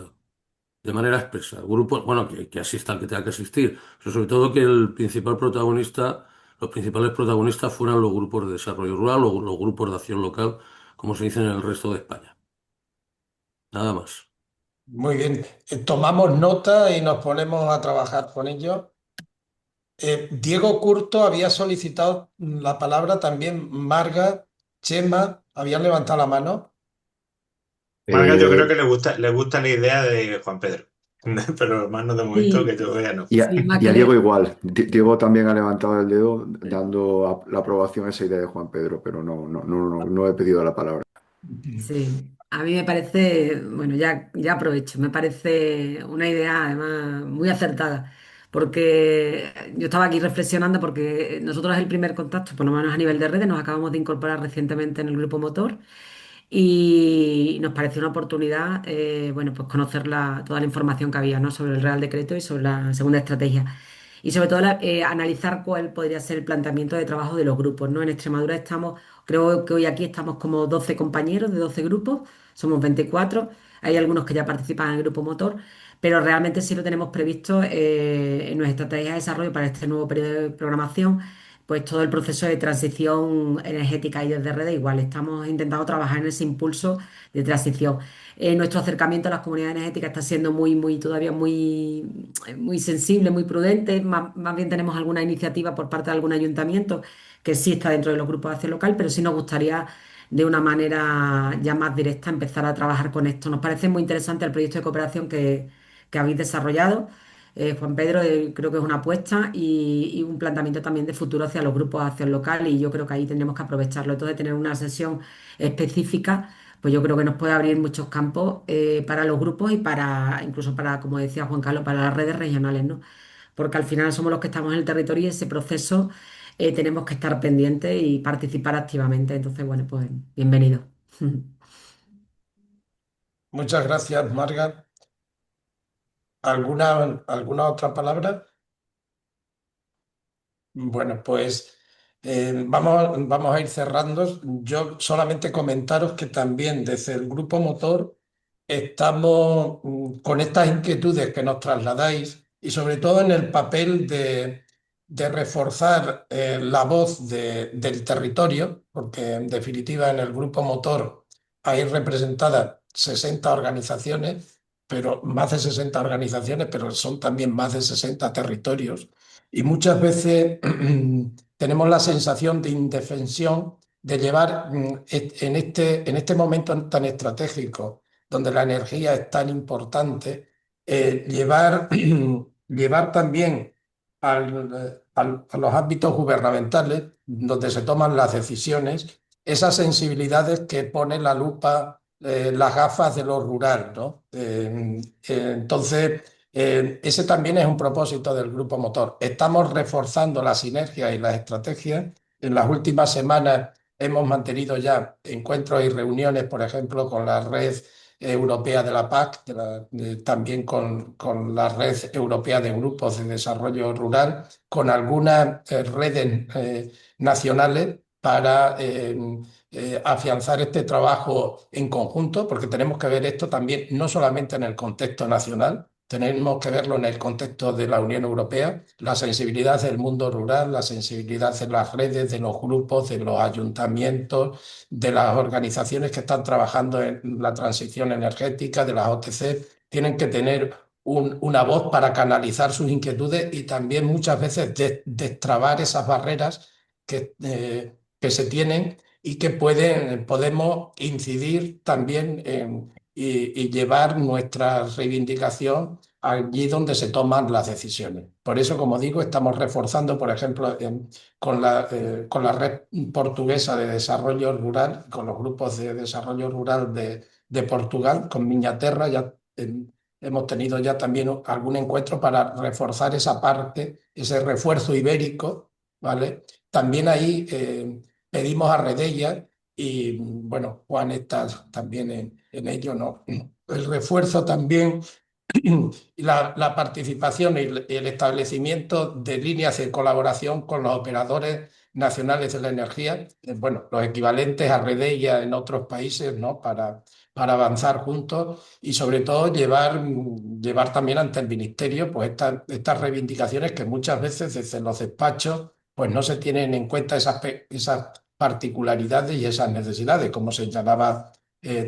de manera expresa. Grupos, bueno, que asista el que tenga que asistir, pero sobre todo que el principal protagonista, los principales protagonistas fueran los grupos de desarrollo rural o los grupos de acción local, como se dice en el resto de España. Nada más. muy bien, tomamos nota y nos ponemos a trabajar con ello. Diego Curto había solicitado la palabra también. Marga, Chema, habían levantado la mano. Marga, yo creo que le gusta la idea de Juan Pedro, pero más no de momento Sí, que yo vea, no. Y a, sí, y a Diego igual. Diego también ha levantado el dedo dando la aprobación a esa idea de Juan Pedro, pero no he pedido la palabra. sí. A mí me parece, bueno, ya aprovecho, me parece una idea además muy acertada, porque yo estaba aquí reflexionando porque nosotros es el primer contacto, por lo menos a nivel de redes, nos acabamos de incorporar recientemente en el grupo Motor y nos pareció una oportunidad, bueno, pues conocer toda la información que había, ¿no? Sobre el Real Decreto y sobre la segunda estrategia. Y sobre todo analizar cuál podría ser el planteamiento de trabajo de los grupos, ¿no? En Extremadura estamos, creo que hoy aquí estamos como 12 compañeros de 12 grupos, somos 24, hay algunos que ya participan en el grupo motor, pero realmente sí lo tenemos previsto en nuestra estrategia de desarrollo para este nuevo periodo de programación, pues todo el proceso de transición energética y desde redes igual. Estamos intentando trabajar en ese impulso de transición. Nuestro acercamiento a las comunidades energéticas está siendo todavía muy sensible, muy prudente. Más bien tenemos alguna iniciativa por parte de algún ayuntamiento que sí está dentro de los grupos de acción local, pero sí nos gustaría de una manera ya más directa empezar a trabajar con esto. Nos parece muy interesante el proyecto de cooperación que habéis desarrollado. Juan Pedro, creo que es una apuesta y un planteamiento también de futuro hacia los grupos de acción local y yo creo que ahí tendremos que aprovecharlo. Entonces, tener una sesión específica, pues yo creo que nos puede abrir muchos campos para los grupos y incluso para, como decía Juan Carlos, para las redes regionales, ¿no? Porque al final somos los que estamos en el territorio y ese proceso tenemos que estar pendientes y participar activamente. Entonces, bueno, pues bienvenido. Muchas gracias, Marga. ¿Alguna otra palabra? Bueno, pues vamos a ir cerrando. Yo solamente comentaros que también desde el Grupo Motor estamos con estas inquietudes que nos trasladáis y sobre todo en el papel de reforzar la voz del territorio, porque en definitiva en el Grupo Motor hay representadas 60 organizaciones, pero más de 60 organizaciones, pero son también más de 60 territorios. Y muchas veces tenemos la sensación de indefensión de llevar en este momento tan estratégico, donde la energía es tan importante, llevar también a los ámbitos gubernamentales, donde se toman las decisiones, esas sensibilidades que pone la lupa, las gafas de lo rural, ¿no? Entonces, ese también es un propósito del Grupo Motor. Estamos reforzando la sinergia y las estrategias. En las últimas semanas hemos mantenido ya encuentros y reuniones, por ejemplo, con la Red Europea de la PAC, también con la Red Europea de Grupos de Desarrollo Rural, con algunas redes nacionales para afianzar este trabajo en conjunto, porque tenemos que ver esto también no solamente en el contexto nacional, tenemos que verlo en el contexto de la Unión Europea, la sensibilidad del mundo rural, la sensibilidad de las redes, de los grupos, de los ayuntamientos, de las organizaciones que están trabajando en la transición energética, de las OTC, tienen que tener una voz para canalizar sus inquietudes y también muchas veces destrabar esas barreras que se tienen y que podemos incidir también y llevar nuestra reivindicación allí donde se toman las decisiones. Por eso, como digo, estamos reforzando, por ejemplo, con la red portuguesa de desarrollo rural, con los grupos de desarrollo rural de Portugal, con Miñaterra, ya hemos tenido ya también algún encuentro para reforzar esa parte, ese refuerzo ibérico, ¿vale? También ahí pedimos a Redella y bueno, Juan está también en ello, ¿no? El refuerzo también y la participación y el establecimiento de líneas de colaboración con los operadores nacionales de la energía, bueno, los equivalentes a Redella en otros países, ¿no? Para avanzar juntos y sobre todo llevar también ante el Ministerio pues estas reivindicaciones que muchas veces desde los despachos pues no se tienen en cuenta esas particularidades y esas necesidades, como señalaba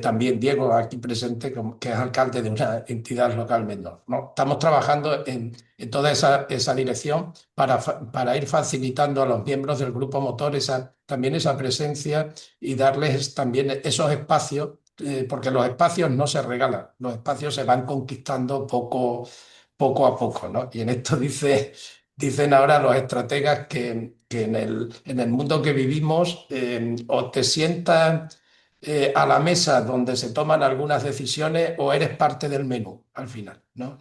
también Diego, aquí presente, que es alcalde de una entidad local menor, ¿no? Estamos trabajando en toda esa dirección para ir facilitando a los miembros del grupo motor también esa presencia y darles también esos espacios, porque los espacios no se regalan, los espacios se van conquistando poco a poco, ¿no? Y en esto dicen ahora los estrategas que en el mundo que vivimos o te sientas a la mesa donde se toman algunas decisiones o eres parte del menú al final, ¿no?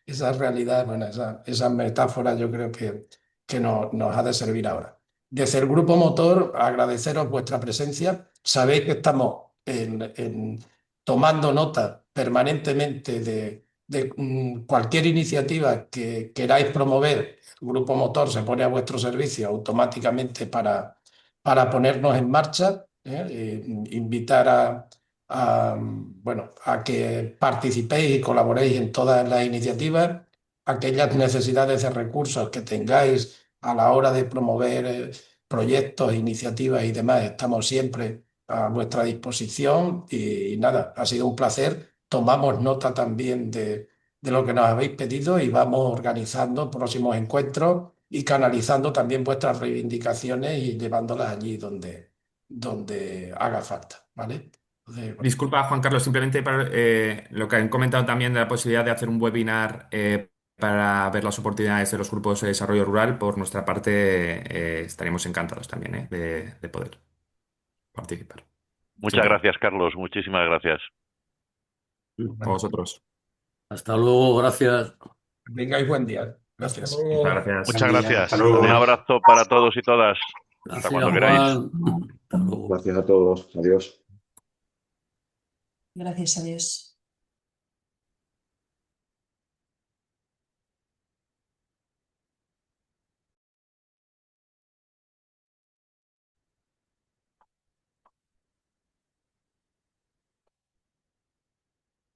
Esa realidad, bueno, esa metáfora yo creo que nos ha de servir ahora. Desde el Grupo Motor, agradeceros vuestra presencia. Sabéis que estamos tomando nota permanentemente de cualquier iniciativa que queráis promover. El Grupo Motor se pone a vuestro servicio automáticamente para ponernos en marcha, invitar bueno, a que participéis y colaboréis en todas las iniciativas, aquellas necesidades de recursos que tengáis a la hora de promover proyectos, iniciativas y demás, estamos siempre a vuestra disposición y nada, ha sido un placer. Tomamos nota también de lo que nos habéis pedido y vamos organizando próximos encuentros y canalizando también vuestras reivindicaciones y llevándolas allí donde haga falta, ¿vale? Entonces, bueno, Disculpa, Juan Carlos, simplemente para lo que han comentado también de la posibilidad de hacer un webinar para ver las oportunidades de los grupos de desarrollo rural, por nuestra parte estaríamos encantados también de poder participar. Sin Muchas problema. gracias, Carlos. Muchísimas gracias. A vosotros. Hasta luego, gracias. que tengáis buen día. Gracias. Muchas gracias. Muchas gracias. Hasta luego. Un abrazo para todos y todas. Hasta Gracias, cuando queráis. Juan. Hasta luego. Gracias a todos. Adiós. Gracias a Dios.